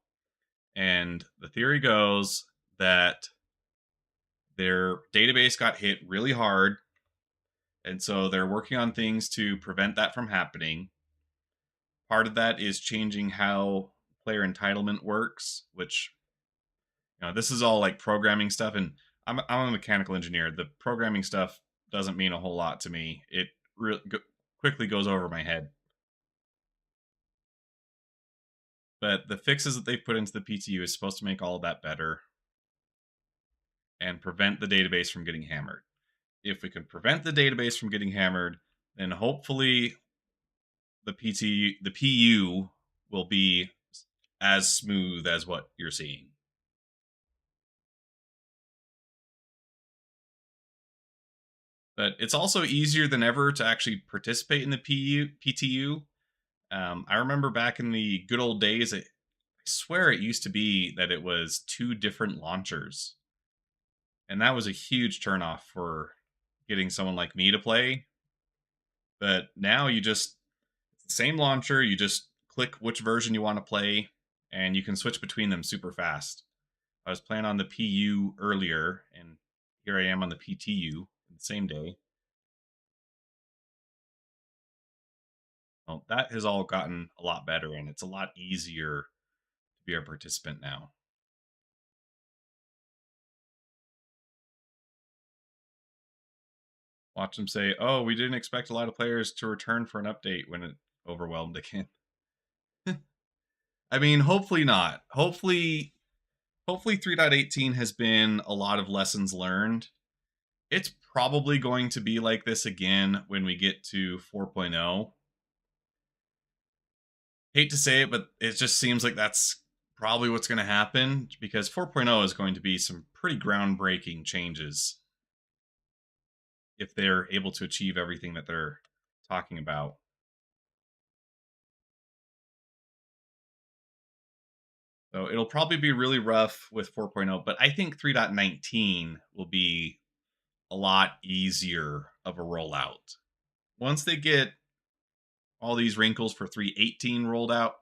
And the theory goes that their database got hit really hard, and so they're working on things to prevent that from happening. Part of that is changing how player entitlement works, which this is all like programming stuff, and I'm a mechanical engineer. The programming stuff doesn't mean a whole lot to me. It quickly goes over my head. But the fixes that they've put into the PTU is supposed to make all of that better and prevent the database from getting hammered. If we can prevent the database from getting hammered, then hopefully the PU will be as smooth as what you're seeing. But it's also easier than ever to actually participate in the PTU. I remember back in the good old days, I swear it used to be that it was 2 different launchers. And that was a huge turnoff for getting someone like me to play. But now it's the same launcher, you just click which version you want to play, and you can switch between them super fast. I was playing on the PU earlier, and here I am on the PTU the same day. Well, that has all gotten a lot better, and it's a lot easier to be a participant now. Watch them say, "Oh, we didn't expect a lot of players to return for an update," when it overwhelmed again. I mean, hopefully not. Hopefully 3.18 has been a lot of lessons learned. It's probably going to be like this again when we get to 4.0. Hate to say it, but it just seems like that's probably what's going to happen because 4.0 is going to be some pretty groundbreaking changes. if they're able to achieve everything that they're talking about. So it'll probably be really rough with 4.0, but I think 3.19 will be a lot easier of a rollout. Once they get all these wrinkles for 3.18 rolled out,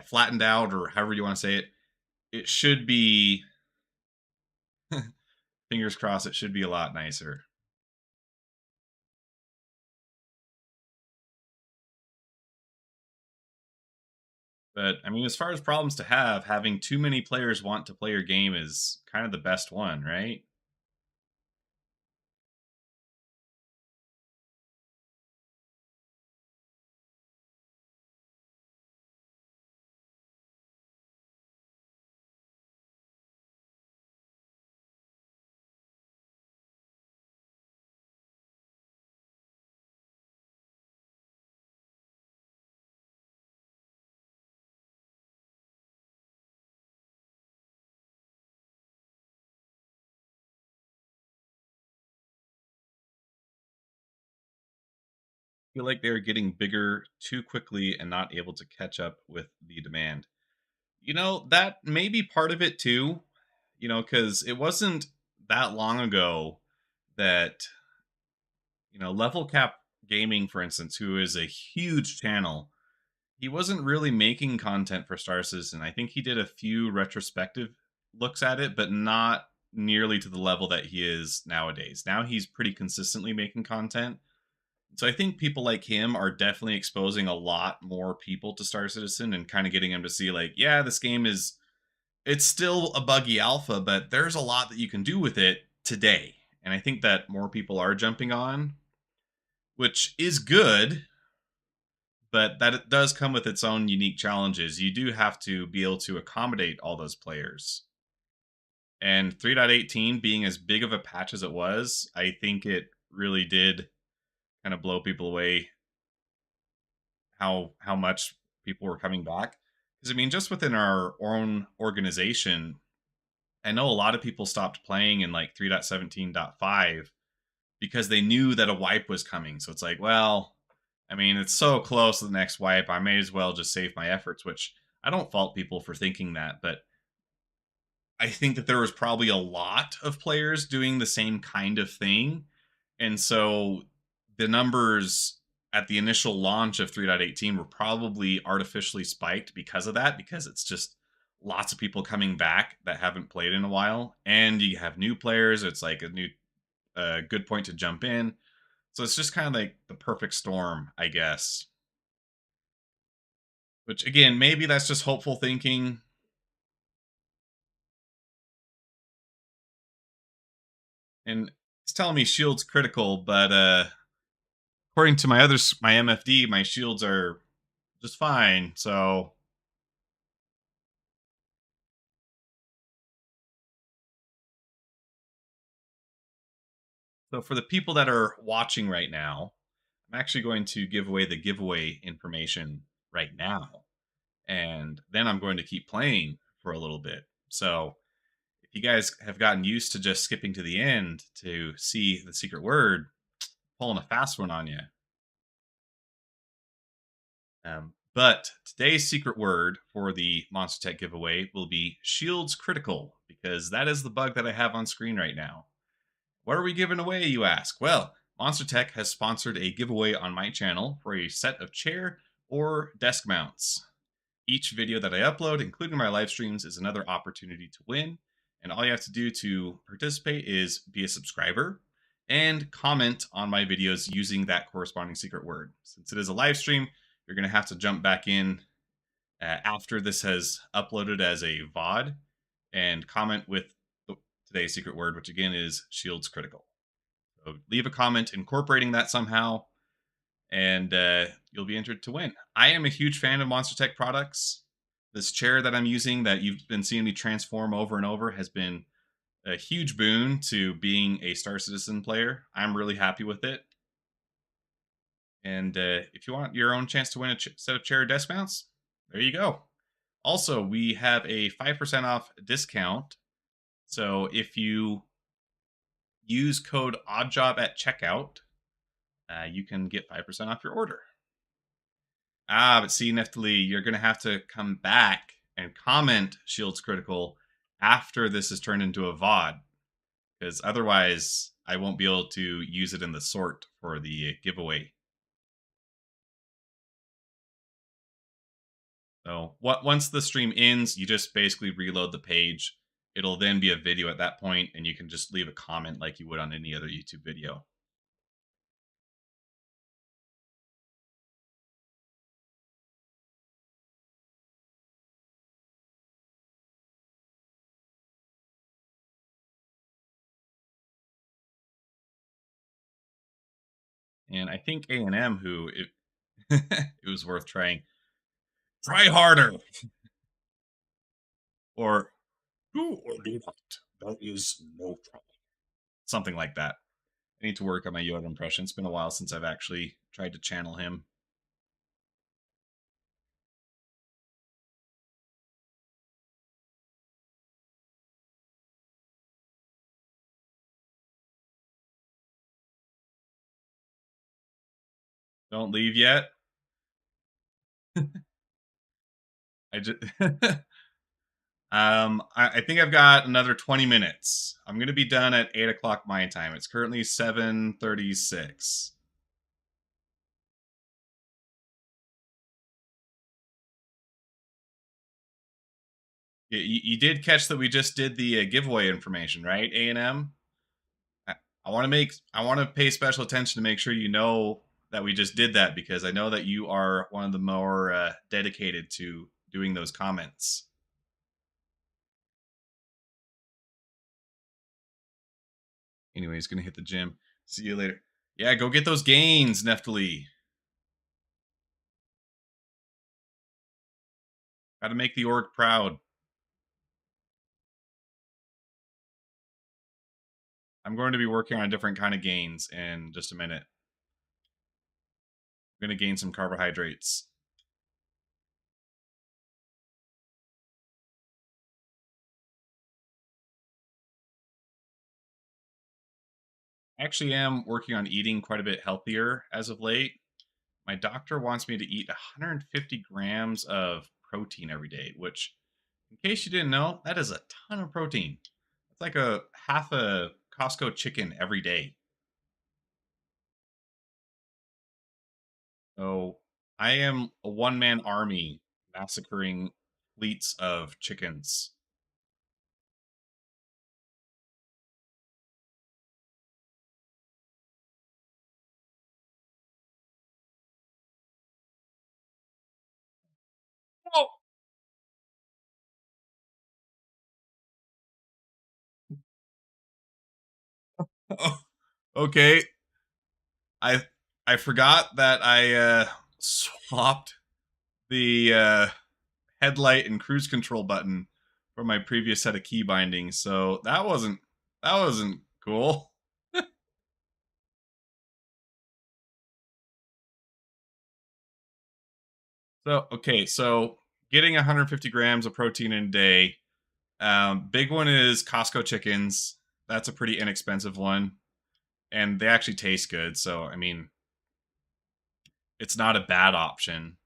flattened out, or however you want to say it, it should be, fingers crossed, it should be a lot nicer. But I mean, as far as problems to have, having too many players want to play your game is kind of the best one, right? I feel like they're getting bigger too quickly and not able to catch up with the demand. That may be part of it too, because it wasn't that long ago that, Level Cap Gaming, for instance, who is a huge channel, he wasn't really making content for Star Citizen. I think he did a few retrospective looks at it, but not nearly to the level that he is nowadays. Now he's pretty consistently making content. So I think people like him are definitely exposing a lot more people to Star Citizen and kind of getting them to see, like, yeah, this game is, it's still a buggy alpha, but there's a lot that you can do with it today. And I think that more people are jumping on, which is good, but that it does come with its own unique challenges. You do have to be able to accommodate all those players. And 3.18 being as big of a patch as it was, I think it really did kind of blow people away how much people were coming back. Because I mean, just within our own organization, I know a lot of people stopped playing in like 3.17.5 because they knew that a wipe was coming. So it's like, well, I mean, it's so close to the next wipe. I may as well just save my efforts, which I don't fault people for thinking that, but I think that there was probably a lot of players doing the same kind of thing. And so the numbers at the initial launch of 3.18 were probably artificially spiked because of that, because it's just lots of people coming back that haven't played in a while. And you have new players. It's like a new good point to jump in. So it's just kind of like the perfect storm, I guess. Which again, maybe that's just hopeful thinking. And it's telling me shield's critical, but according to my MFD, my shields are just fine. So for the people that are watching right now, I'm actually going to give away the giveaway information right now, and then I'm going to keep playing for a little bit. So if you guys have gotten used to just skipping to the end to see the secret word, pulling a fast one on you. But today's secret word for the Monster Tech giveaway will be Shields Critical, because that is the bug that I have on screen right now. What are we giving away, you ask? Well, Monster Tech has sponsored a giveaway on my channel for a set of chair or desk mounts. Each video that I upload, including my live streams, is another opportunity to win. And all you have to do to participate is be a subscriber and comment on my videos using that corresponding secret word. Since it is a live stream, you're going to have to jump back in after this has uploaded as a VOD and comment with today's secret word, which again is Shields Critical. So leave a comment incorporating that somehow, and you'll be entered to win. I am a huge fan of Monster Tech products. This chair that I'm using that you've been seeing me transform over and over has been a huge boon to being a Star Citizen player. I'm really happy with it. And if you want your own chance to win a set of chair desk mounts, there you go. Also, we have a 5% off discount. So if you use code oddjob at checkout, you can get 5% off your order. But see, Neftali, you're going to have to come back and comment Shields Critical after this is turned into a VOD, because otherwise I won't be able to use it in the sort for the giveaway. So once the stream ends, you just basically reload the page. It'll then be a video at that point, and you can just leave a comment like you would on any other YouTube video. And I think A&M, who it was worth trying. Try harder, or do or do not. That is no trouble. Something like that. I need to work on my Yoda impression. It's been a while since I've actually tried to channel him. Don't leave yet. I just I think I've got another 20 minutes. I'm gonna be done at 8 o'clock my time. It's currently 7:36. You did catch that we just did the giveaway information, right? A&M. I want to pay special attention to make sure you know that we just did that, because I know that you are one of the more dedicated to doing those comments. Anyway, he's gonna hit the gym. See you later. Yeah, go get those gains, Neftali. Got to make the org proud. I'm going to be working on a different kind of gains in just a minute. I'm going to gain some carbohydrates. I actually am working on eating quite a bit healthier as of late. My doctor wants me to eat 150 grams of protein every day, which, in case you didn't know, that is a ton of protein. It's like a half a Costco chicken every day. So I am a one-man army massacring fleets of chickens. Oh, okay. I I forgot that I swapped the headlight and cruise control button for my previous set of key bindings, so that wasn't cool. So okay, so getting 150 grams of protein in a day. Big one is Costco chickens. That's a pretty inexpensive one, and they actually taste good. So I mean, it's not a bad option,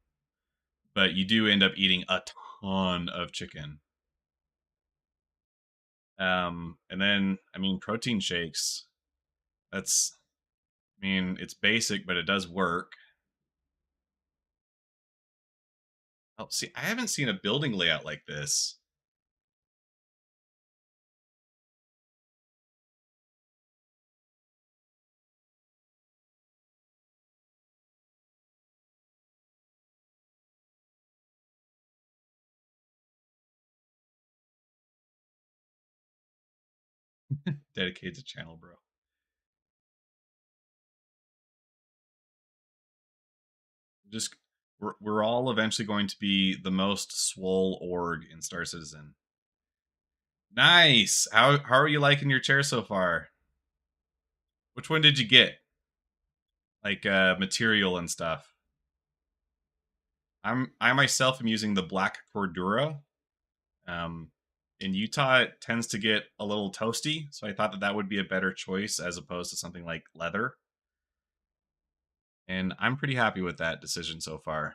but you do end up eating a ton of chicken. And then I mean, protein shakes. That's, I mean, it's basic, but it does work. Oh, see, I haven't seen a building layout like this. Dedicated to channel, bro. Just we're all eventually going to be the most swole org in Star Citizen. Nice. How are you liking your chair so far? Which one did you get? Like material and stuff. I myself am using the black Cordura. Um, in Utah, it tends to get a little toasty. So I thought that that would be a better choice as opposed to something like leather. And I'm pretty happy with that decision so far.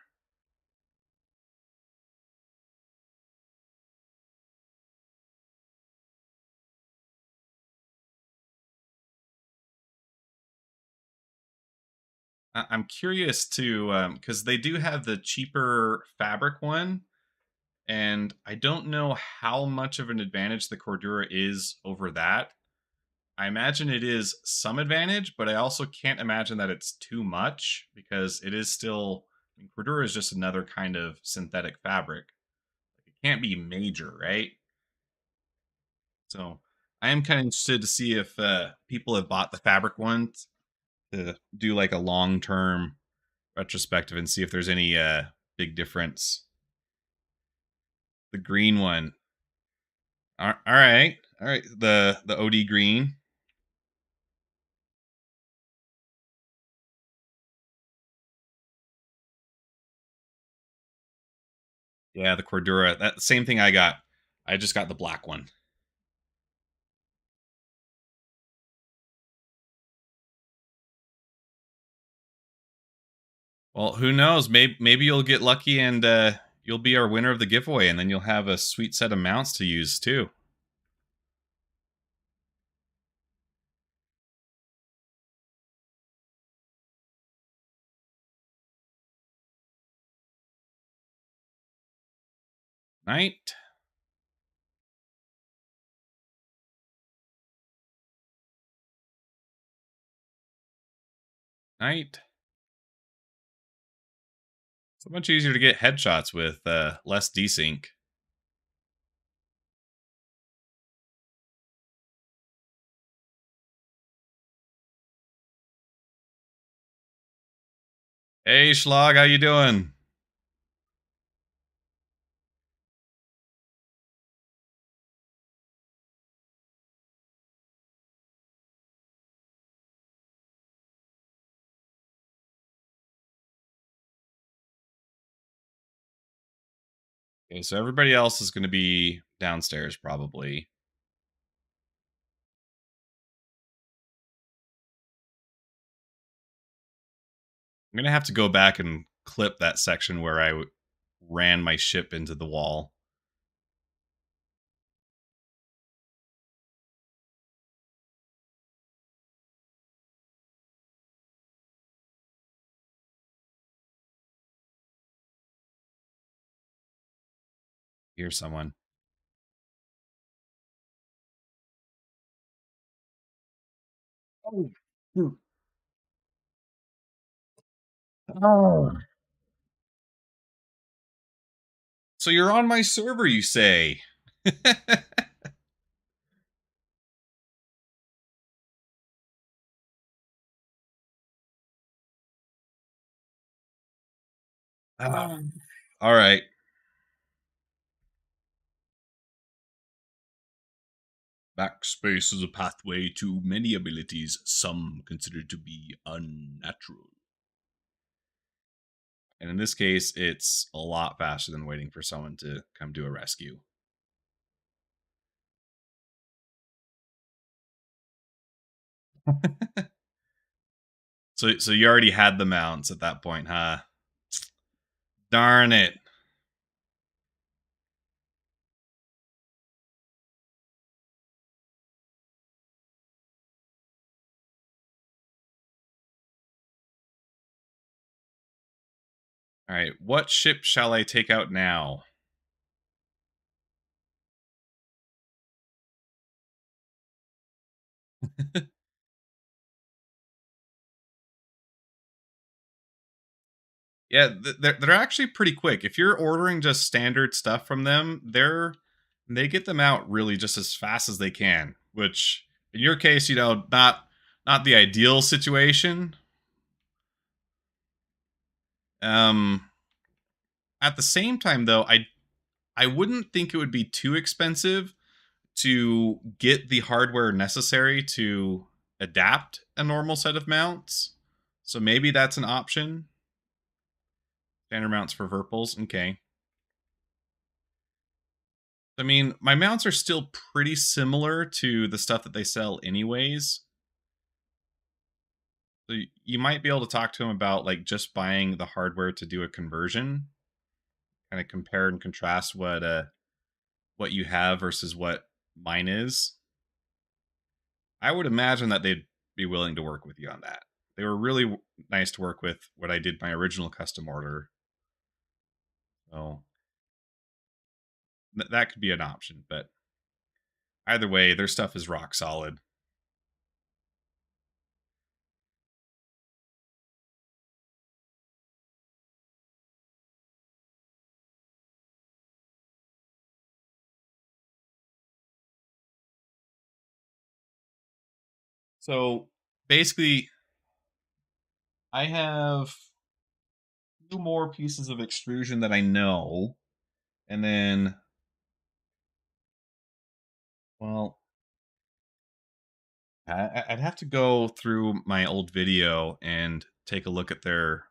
I'm curious too, because they do have the cheaper fabric one, and I don't know how much of an advantage the Cordura is over that. I imagine it is some advantage, but I also can't imagine that it's too much because it is still. I mean, Cordura is just another kind of synthetic fabric. It can't be major, right? So I am kind of interested to see if people have bought the fabric ones to do like a long term retrospective and see if there's any big difference. The green one. All right. All right. The OD green. Yeah, the Cordura. That same thing I got. I just got the black one. Well, who knows? Maybe you'll get lucky and you'll be our winner of the giveaway, and then you'll have a sweet set of mounts to use too. Night. Night. It's much easier to get headshots with less desync. Hey Schlag, how you doing? Okay, so everybody else is going to be downstairs probably. I'm going to have to go back and clip that section where I ran my ship into the wall. Here's someone. Oh, shoot. Oh. So you're on my server, you say? All right. Backspace is a pathway to many abilities, some considered to be unnatural. And in this case, it's a lot faster than waiting for someone to come do a rescue. So you already had the mounts at that point, huh? Darn it. All right, what ship shall I take out now? Yeah, they're actually pretty quick. If you're ordering just standard stuff from them, they get them out really just as fast as they can. Which, in your case, not the ideal situation. Um, at the same time, though, I wouldn't think it would be too expensive to get the hardware necessary to adapt a normal set of mounts. So maybe that's an option. Standard mounts for Verpals, okay. I mean, my mounts are still pretty similar to the stuff that they sell anyways. So you might be able to talk to them about like just buying the hardware to do a conversion, kind of compare and contrast what you have versus what mine is. I would imagine that they'd be willing to work with you on that. They were really nice to work with when I did my original custom order. So that could be an option, but either way, their stuff is rock solid. So basically, I have two more pieces of extrusion that I know, and then, well, I'd have to go through my old video and take a look at their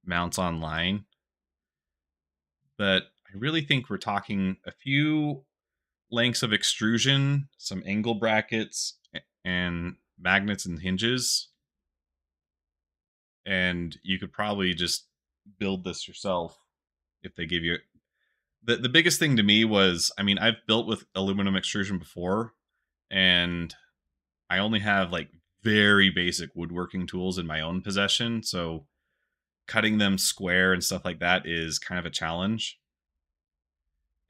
mounts online. But I really think we're talking a few lengths of extrusion, some angle brackets, and magnets and hinges. And you could probably just build this yourself if they give you the biggest thing to me was, I mean, I've built with aluminum extrusion before, and I only have like very basic woodworking tools in my own possession, so cutting them square and stuff like that is kind of a challenge.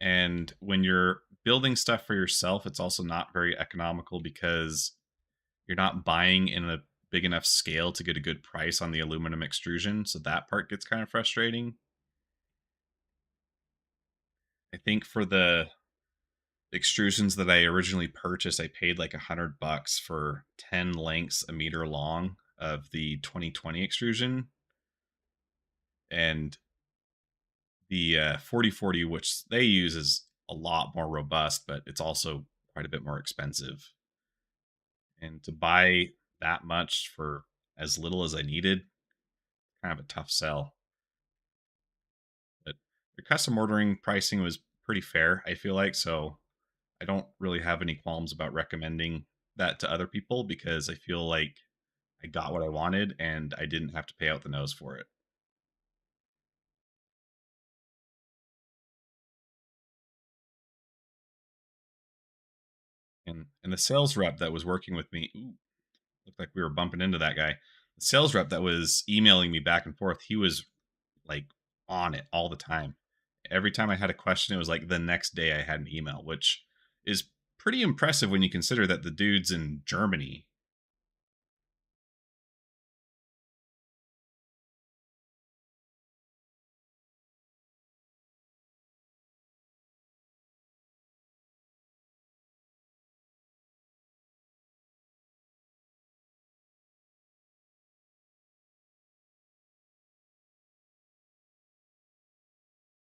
And when you're building stuff for yourself, it's also not very economical because you're not buying in a big enough scale to get a good price on the aluminum extrusion, so that part gets kind of frustrating. I think for the extrusions that I originally purchased, I paid like $100 for 10 lengths a meter long of the 2020 extrusion, and the 4040, which they use, is a lot more robust, but it's also quite a bit more expensive. And to buy that much for as little as I needed, kind of a tough sell. But the custom ordering pricing was pretty fair, I feel like, so I don't really have any qualms about recommending that to other people because I feel like I got what I wanted and I didn't have to pay out the nose for it. And the sales rep that was working with me, ooh, looked like we were bumping into that guy. The sales rep that was emailing me back and forth, he was like on it all the time. Every time I had a question, it was like the next day I had an email, which is pretty impressive when you consider that the dude's in Germany.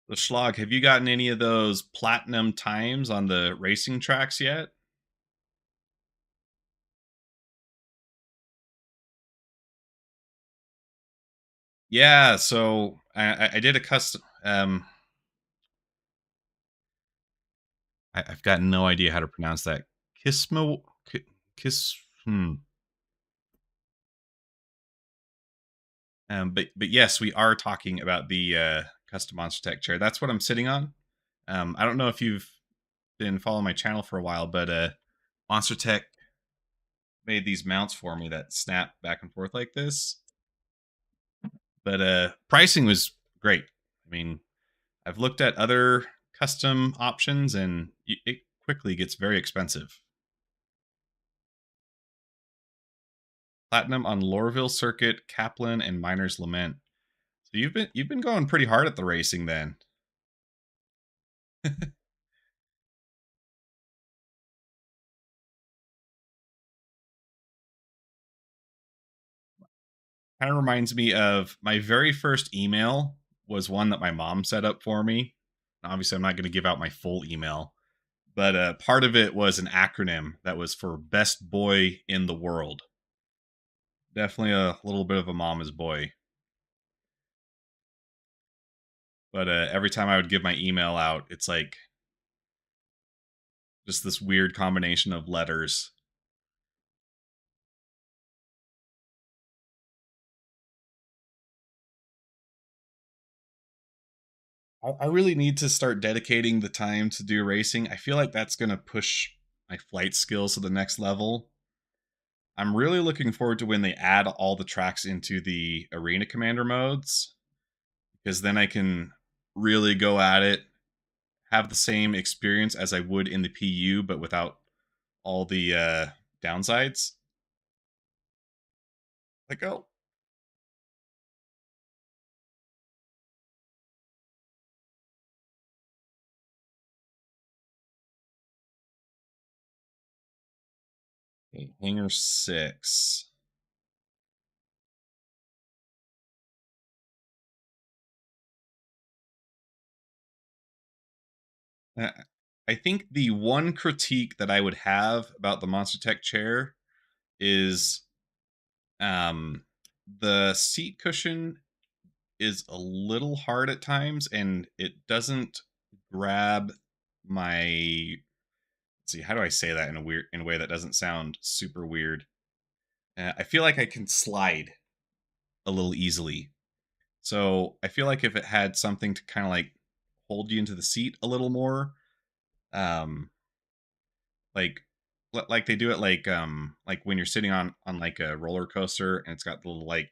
The Schlag, have you gotten any of those platinum times on the racing tracks yet? Yeah, so I did a custom. I've got no idea how to pronounce that. Kismo, kiss. Hmm. But yes, we are talking about the custom Monster Tech chair. That's what I'm sitting on. I don't know if you've been following my channel for a while, but Monster Tech made these mounts for me that snap back and forth like this. But pricing was great. I mean, I've looked at other custom options, and it quickly gets very expensive. Platinum on Lorville Circuit, Kaplan, and Miner's Lament. So you've been going pretty hard at the racing then. Kind of reminds me of my very first email was one that my mom set up for me. Obviously, I'm not going to give out my full email, but part of it was an acronym that was for best boy in the world. Definitely a little bit of a mama's boy. But every time I would give my email out, it's like Just this weird combination of letters. I really need to start dedicating the time to do racing. I feel like that's going to push my flight skills to the next level. I'm really looking forward to when they add all the tracks into the arena commander modes, because then I can really go at it, have the same experience as I would in the PU, but without all the downsides. Like, oh, okay, Hangar 6. Uh, I think the one critique that I would have about the Monster Tech chair is um, the seat cushion is a little hard at times, and it doesn't grab my. Let's see, how do I say that in a way that doesn't sound super weird? I feel like I can slide a little easily, so I feel like if it had something to kind of like hold you into the seat a little more, um, like like they do it like when you're sitting on like a roller coaster and it's got the little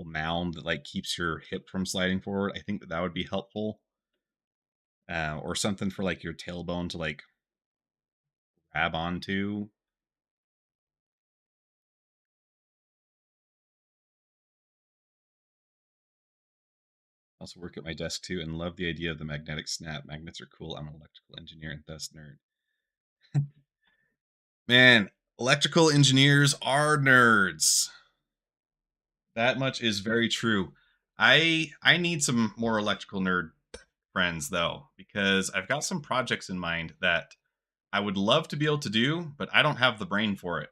mound that like keeps your hip from sliding forward. I think that that would be helpful, or something for like your tailbone to like grab onto. I also work at my desk too and love the idea of the magnetic snap. Magnets are cool. I'm an electrical engineer and thus nerd. Man, electrical engineers are nerds. That much is very true. I need some more electrical nerd friends though, because I've got some projects in mind that I would love to be able to do, but I don't have the brain for it.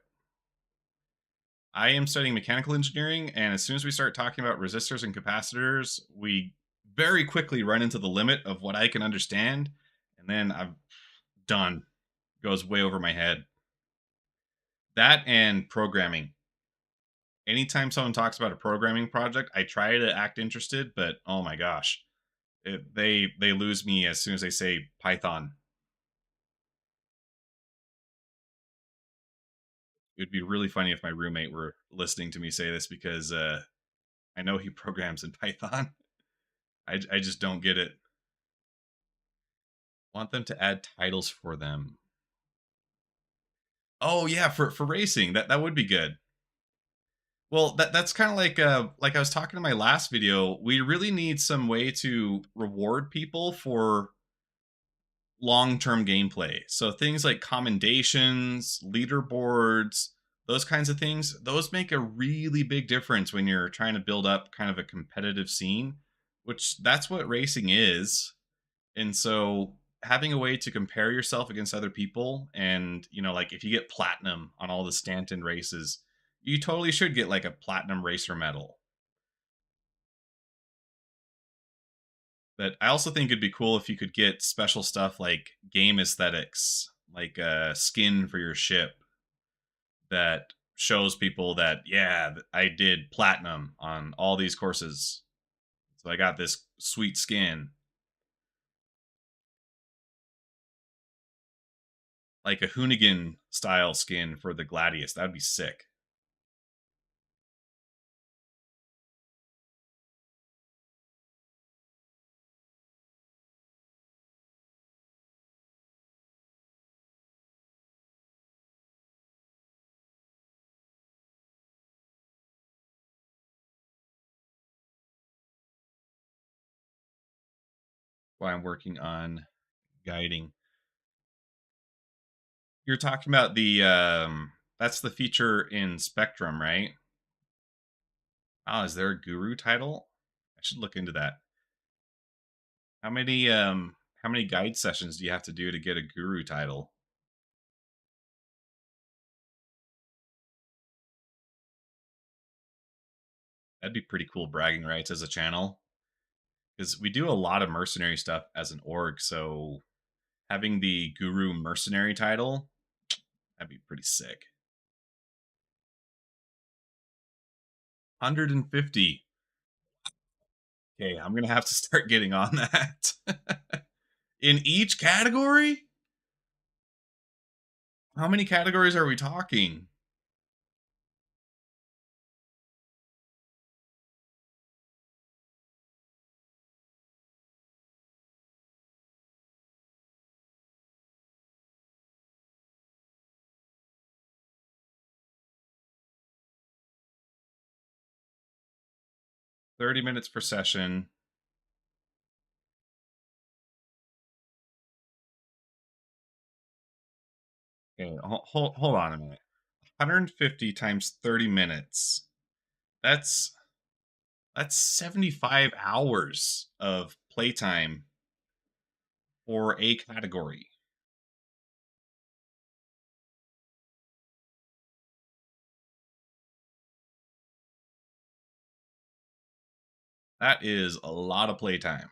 I am studying mechanical engineering, and as soon as we start talking about resistors and capacitors, we very quickly run into the limit of what I can understand, and then I'm done. Goes way over my head. That and programming. Anytime someone talks about a programming project, I try to act interested, but oh my gosh, they lose me as soon as they say Python. It would be really funny if my roommate were listening to me say this, because I know he programs in Python. I just don't get it. Want them to add titles for them. Oh yeah, for racing, that would be good. Well, that's kind of like I was talking in my last video. We really need some way to reward people for long-term gameplay. So things like commendations, leaderboards, those kinds of things, those make a really big difference when you're trying to build up kind of a competitive scene, which that's what racing is. And so having a way to compare yourself against other people, and like if you get platinum on all the Stanton races, you totally should get like a platinum racer medal. But I also think it'd be cool if you could get special stuff like game aesthetics, like a skin for your ship that shows people that, yeah, I did platinum on all these courses, so I got this sweet skin. Like a Hoonigan style skin for the Gladius. That'd be sick. Why I'm working on guiding. You're talking about the that's the feature in Spectrum, right? Oh, is there a guru title? I should look into that. How many guide sessions do you have to do to get a guru title? That'd be pretty cool bragging rights as a channel, because we do a lot of mercenary stuff as an org. So having the Guru Mercenary title, that'd be pretty sick. 150. Okay, I'm gonna have to start getting on that. In each category? How many categories are we talking? $30 per session. Okay, hold on a minute. 150 times 30 minutes. That's 75 hours of playtime for a category. That is a lot of playtime.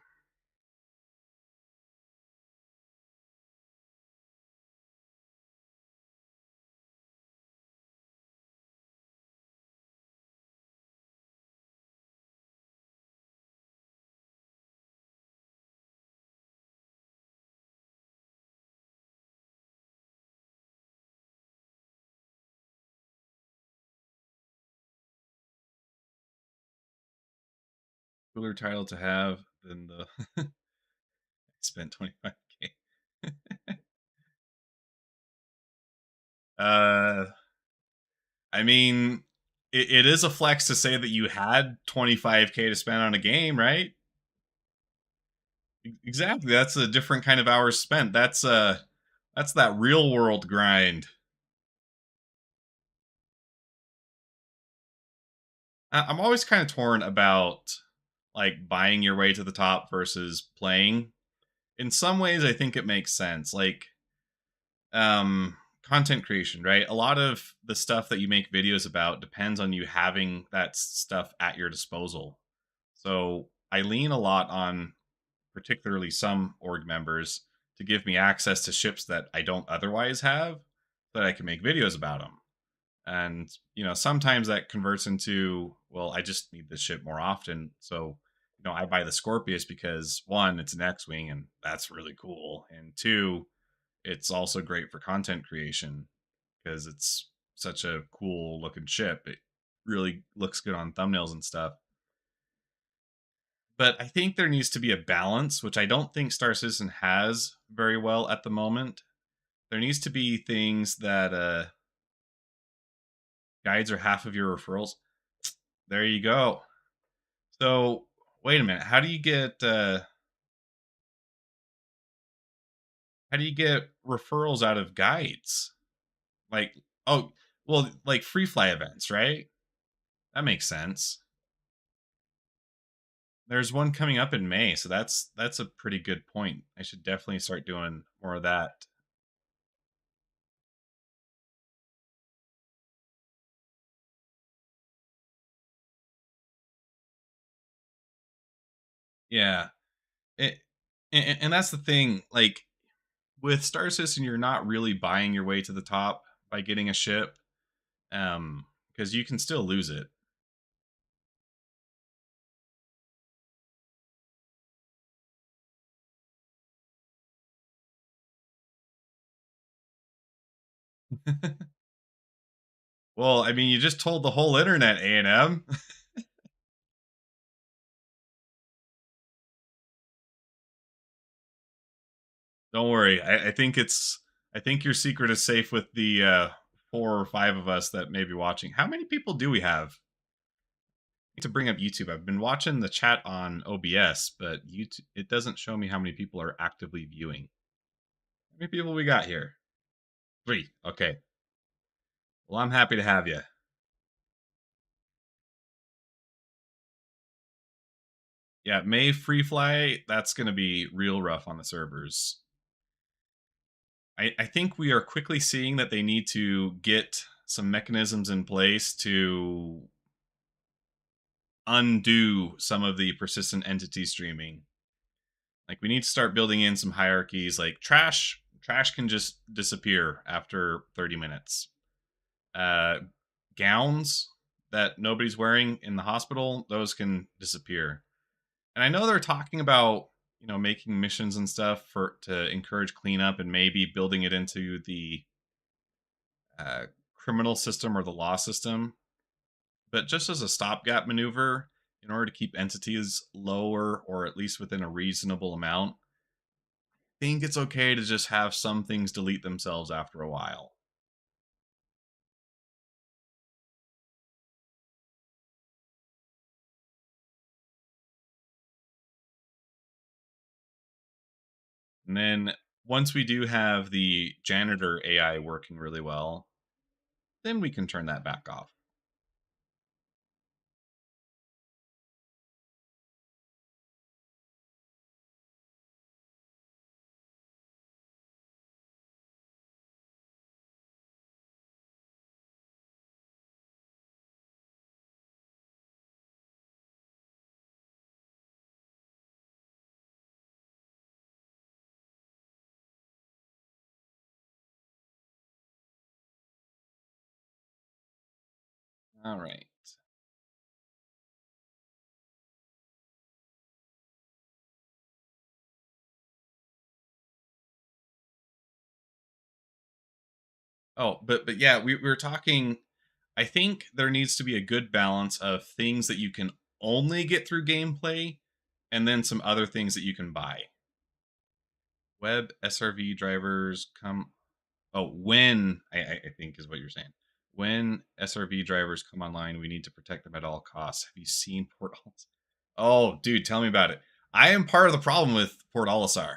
Cooler title to have than the I spent 25K. uh I mean, it is a flex to say that you had 25K to spend on a game, right? Exactly. That's a different kind of hours spent. That's that real world grind. I'm always kind of torn about like buying your way to the top versus playing. In some ways I think it makes sense. Like content creation, right? A lot of the stuff that you make videos about depends on you having that stuff at your disposal. So I lean a lot on particularly some org members to give me access to ships that I don't otherwise have so that I can make videos about them. And sometimes that converts into, well, I just need this ship more often, so I buy the Scorpius because one, it's an X-wing and that's really cool, and two, it's also great for content creation because it's such a cool looking ship. It really looks good on thumbnails and stuff. But I think there needs to be a balance, which I don't think Star Citizen has very well at the moment. There needs to be things that guides are half of your referrals. There you go. So wait a minute. How do you get referrals out of guides? Like, oh, well, like free fly events, right? That makes sense. There's one coming up in May, so that's a pretty good point. I should definitely start doing more of that. Yeah. It, and that's the thing. Like with Star Citizen, you're not really buying your way to the top by getting a ship, because you can still lose it. Well, I mean, you just told the whole internet, A&M. Don't worry. I think your secret is safe with the 4 or 5 of us that may be watching. How many people do we have? I need to bring up YouTube. I've been watching the chat on OBS, but YouTube, it doesn't show me how many people are actively viewing. How many people we got here? 3. Okay. Well, I'm happy to have you. Yeah, May free fly, that's going to be real rough on the servers. I think we are quickly seeing that they need to get some mechanisms in place to undo some of the persistent entity streaming. Like we need to start building in some hierarchies. Like trash can just disappear after 30 minutes. Uh, Gowns that nobody's wearing in the hospital, those can disappear. And I know they're talking about making missions and stuff for to encourage cleanup and maybe building it into the uh, criminal system or the law system. But just as a stopgap maneuver, in order to keep entities lower or at least within a reasonable amount, I think it's okay to just have some things delete themselves after a while. And then once we do have the janitor AI working really well, then we can turn that back off. All right. Oh, but yeah, we were talking. I think there needs to be a good balance of things that you can only get through gameplay, and then some other things that you can buy. Web SRV drivers come. Oh, when I think is what you're saying. When SRV drivers come online, we need to protect them at all costs. Have you seen Port Olisar? Oh, dude, tell me about it. I am part of the problem with Port Olisar.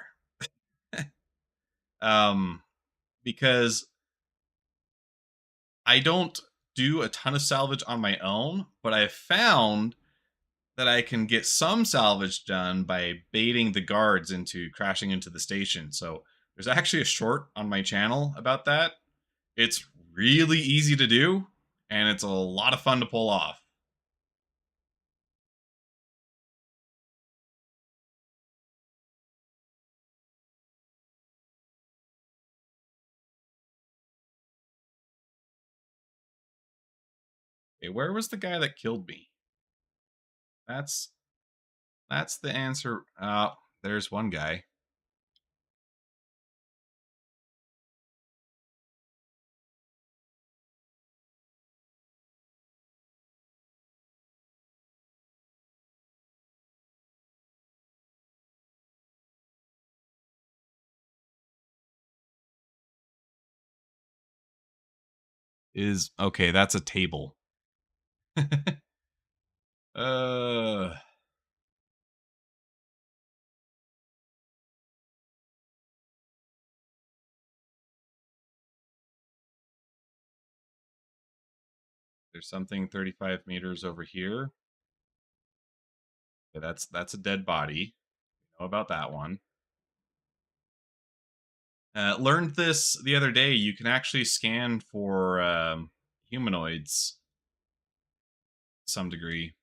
um, because I don't do a ton of salvage on my own, but I found that I can get some salvage done by baiting the guards into crashing into the station. So there's actually a short on my channel about that. It's really easy to do, and it's a lot of fun to pull off. Okay, where was the guy that killed me? That's that's the answer. There's one guy. Is okay. That's a table. uh, there's something 35 meters over here. Okay, that's a dead body. Know about that one. Learned this the other day. You can actually scan for humanoids to some degree.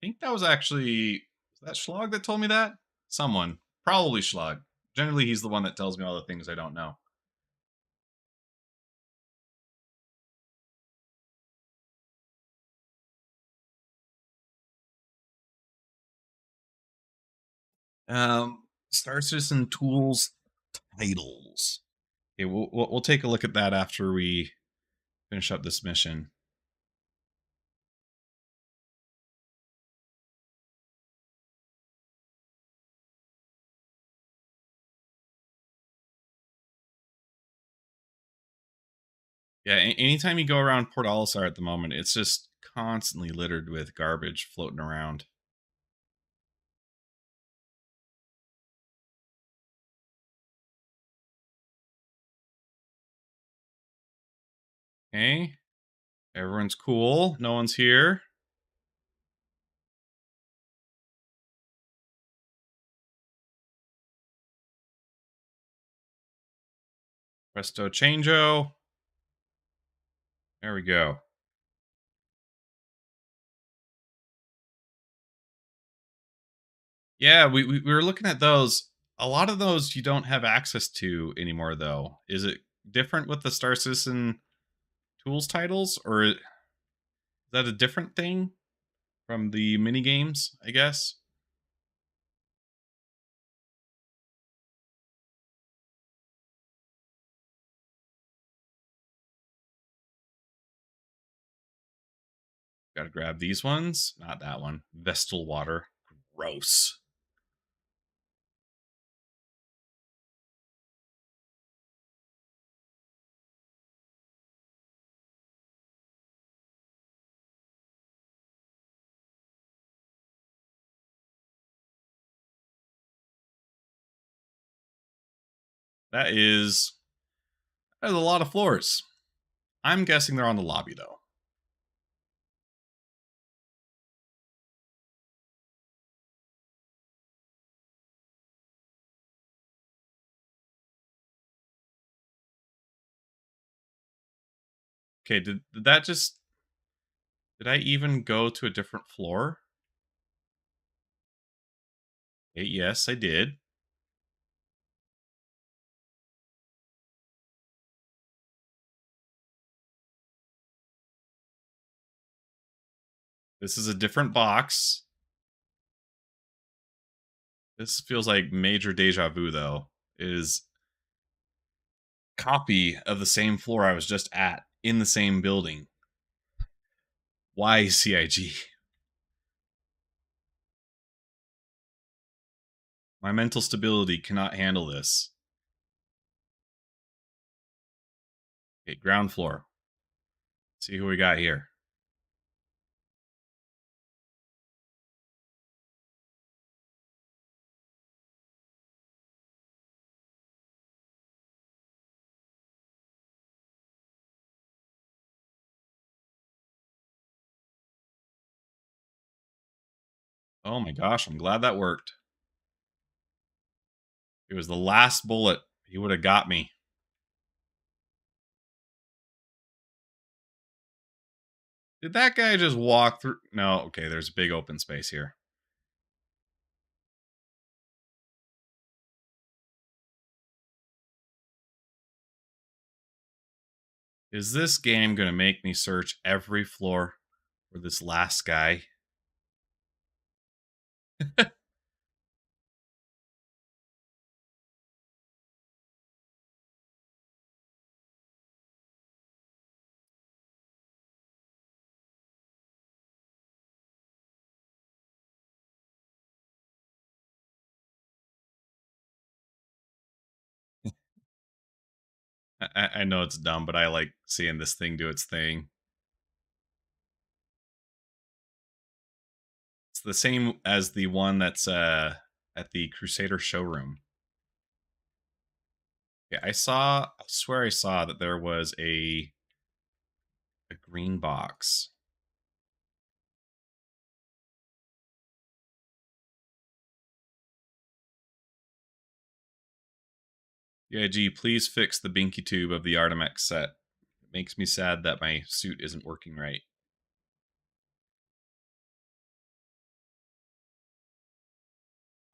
I think that was actually was that Schlag that told me that. Someone, probably Schlag. Generally, he's the one that tells me all the things I don't know. Star Citizen tools titles. Okay, we'll take a look at that after we finish up this mission. Yeah, anytime you go around Port Olisar at the moment, it's just constantly littered with garbage floating around. Okay, everyone's cool. No one's here. Presto changeo. There we go. Yeah, we were looking at those. A lot of those you don't have access to anymore, though. Is it different with the Star Citizen tools titles, or is that a different thing from the mini games? I guess. Got to grab these ones. Not that one. Vestal water. Gross. That is a lot of floors. I'm guessing they're on the lobby though. Okay, did that just did I even go to a different floor? Okay, yes, I did. This is a different box. This feels like major deja vu though. It is copy of the same floor I was just at in the same building. Why CIG? My mental stability cannot handle this. Okay, ground floor. See who we got here. Oh my gosh, I'm glad that worked. It was the last bullet. He would have got me. Did that guy just walk through? No, okay, there's a big open space here. Is this game going to make me search every floor for this last guy? I know it's dumb, but I like seeing this thing do its thing. It's the same as the one that's at the Crusader showroom. Yeah, I swear I saw that there was a green box. Yeah, gee, please fix the binky tube of the Artemex set. It makes me sad that my suit isn't working right.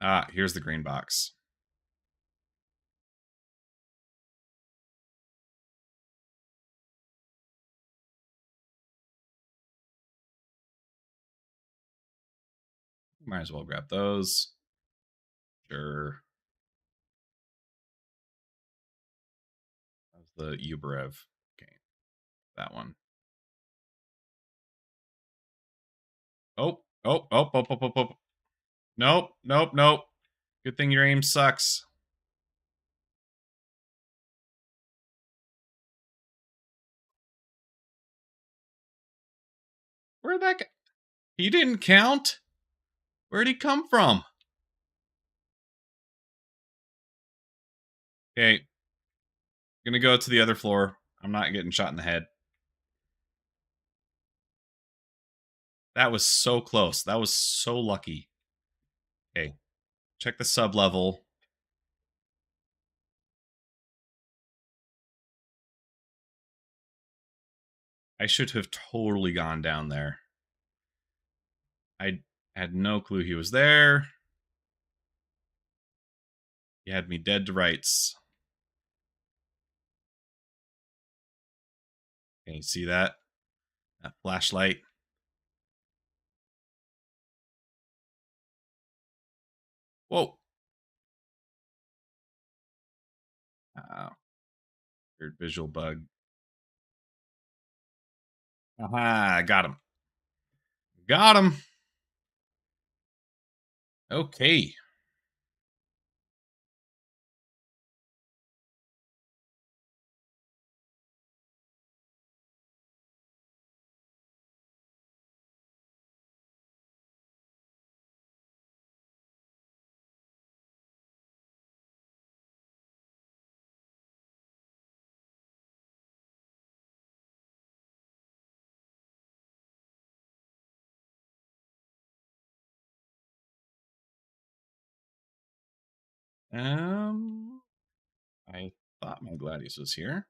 Ah, here's the green box. Might as well grab those. Sure. That's the Uberev. Okay, that one. Oh. Nope. Good thing your aim sucks. Where'd that guy? He didn't count. Where'd he come from? Okay, gonna go to the other floor. I'm not getting shot in the head. That was so close. That was so lucky. Okay, check the sub level. I should have totally gone down there. I had no clue he was there. You had me dead to rights. Can you see that? That flashlight. Whoa. Weird visual bug. Aha, got him. Got him. Okay. I thought my Gladius was here.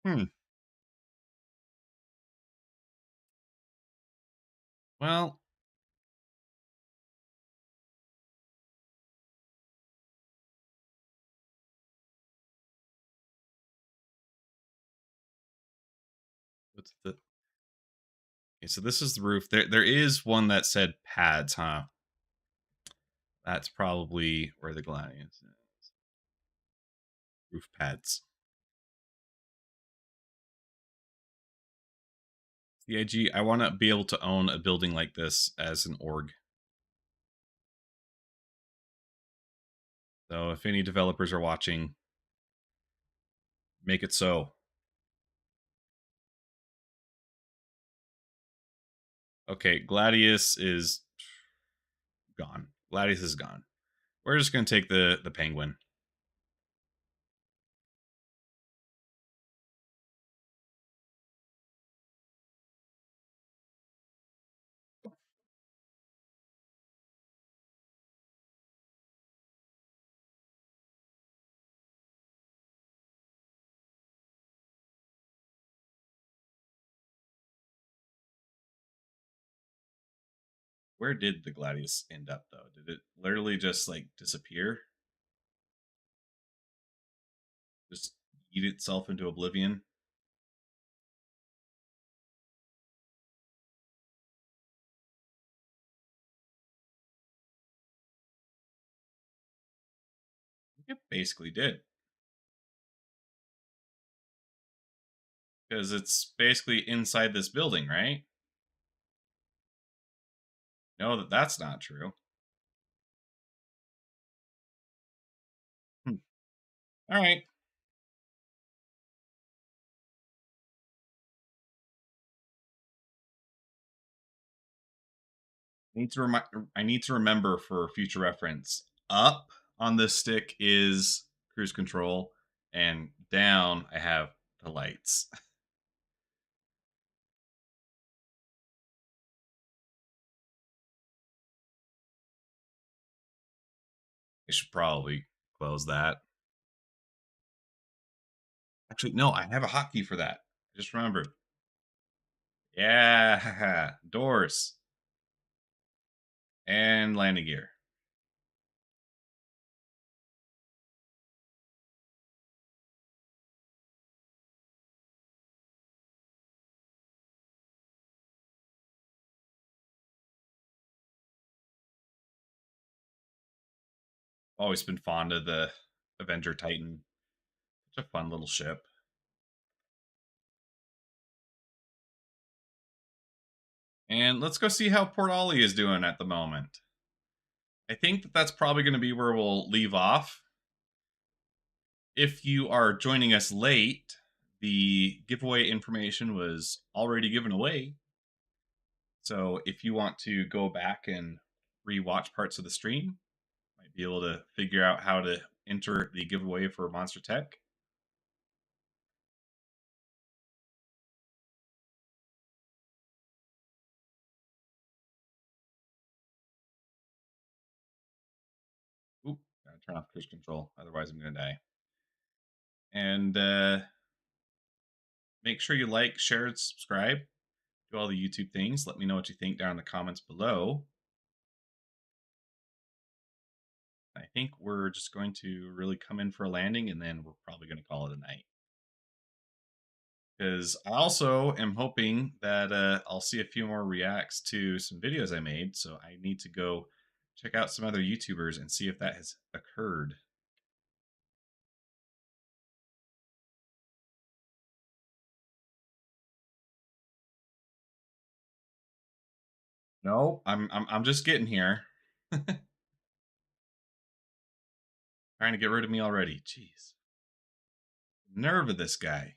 Hmm. Well, what's the? Okay, so this is the roof. There is one that said pads, huh? That's probably where the Gladius is. Roof pads. CIG, I want to be able to own a building like this as an org. So if any developers are watching, make it so. Okay, Gladius is gone. Gladius is gone. We're just gonna take the penguin. Where did the Gladius end up though? Did it literally just like disappear? Just eat itself into oblivion? It basically did. Because it's basically inside this building, right? No, that's not true. Hmm. All right. I need to remember for future reference. Up on this stick is cruise control, and down I have the lights. I should probably close that. Actually, no, I have a hotkey for that. I just remembered. Yeah, doors and landing gear. Always been fond of the Avenger Titan. Such a fun little ship. And let's go see how Port Ollie is doing at the moment. I think that's probably going to be where we'll leave off. If you are joining us late, the giveaway information was already given away. So if you want to go back and rewatch parts of the stream, might be able to figure out how to enter the giveaway for Monster Tech. Oop, gotta turn off cruise control, otherwise I'm gonna die. And make sure you like, share, and subscribe. Do all the YouTube things. Let me know what you think down in the comments below. think we're just going to really come in for a landing, and then we're probably going to call it a night. Because I also am hoping that I'll see a few more reacts to some videos I made. So I need to go check out some other YouTubers and see if that has occurred. No, I'm just getting here. Trying to get rid of me already. Jeez. Nerve of this guy.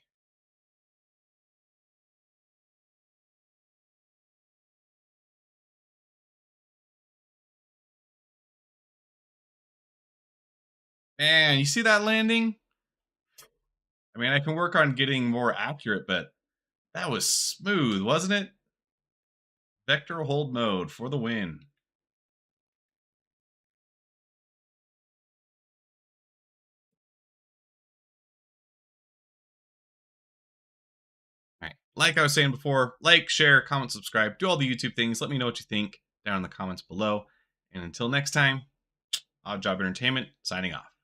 Man, you see that landing? I mean, I can work on getting more accurate, but that was smooth, wasn't it? Vector hold mode for the win. All right. Like I was saying before, like, share, comment, subscribe, do all the YouTube things. Let me know what you think down in the comments below. And until next time, Odd Job Entertainment signing off.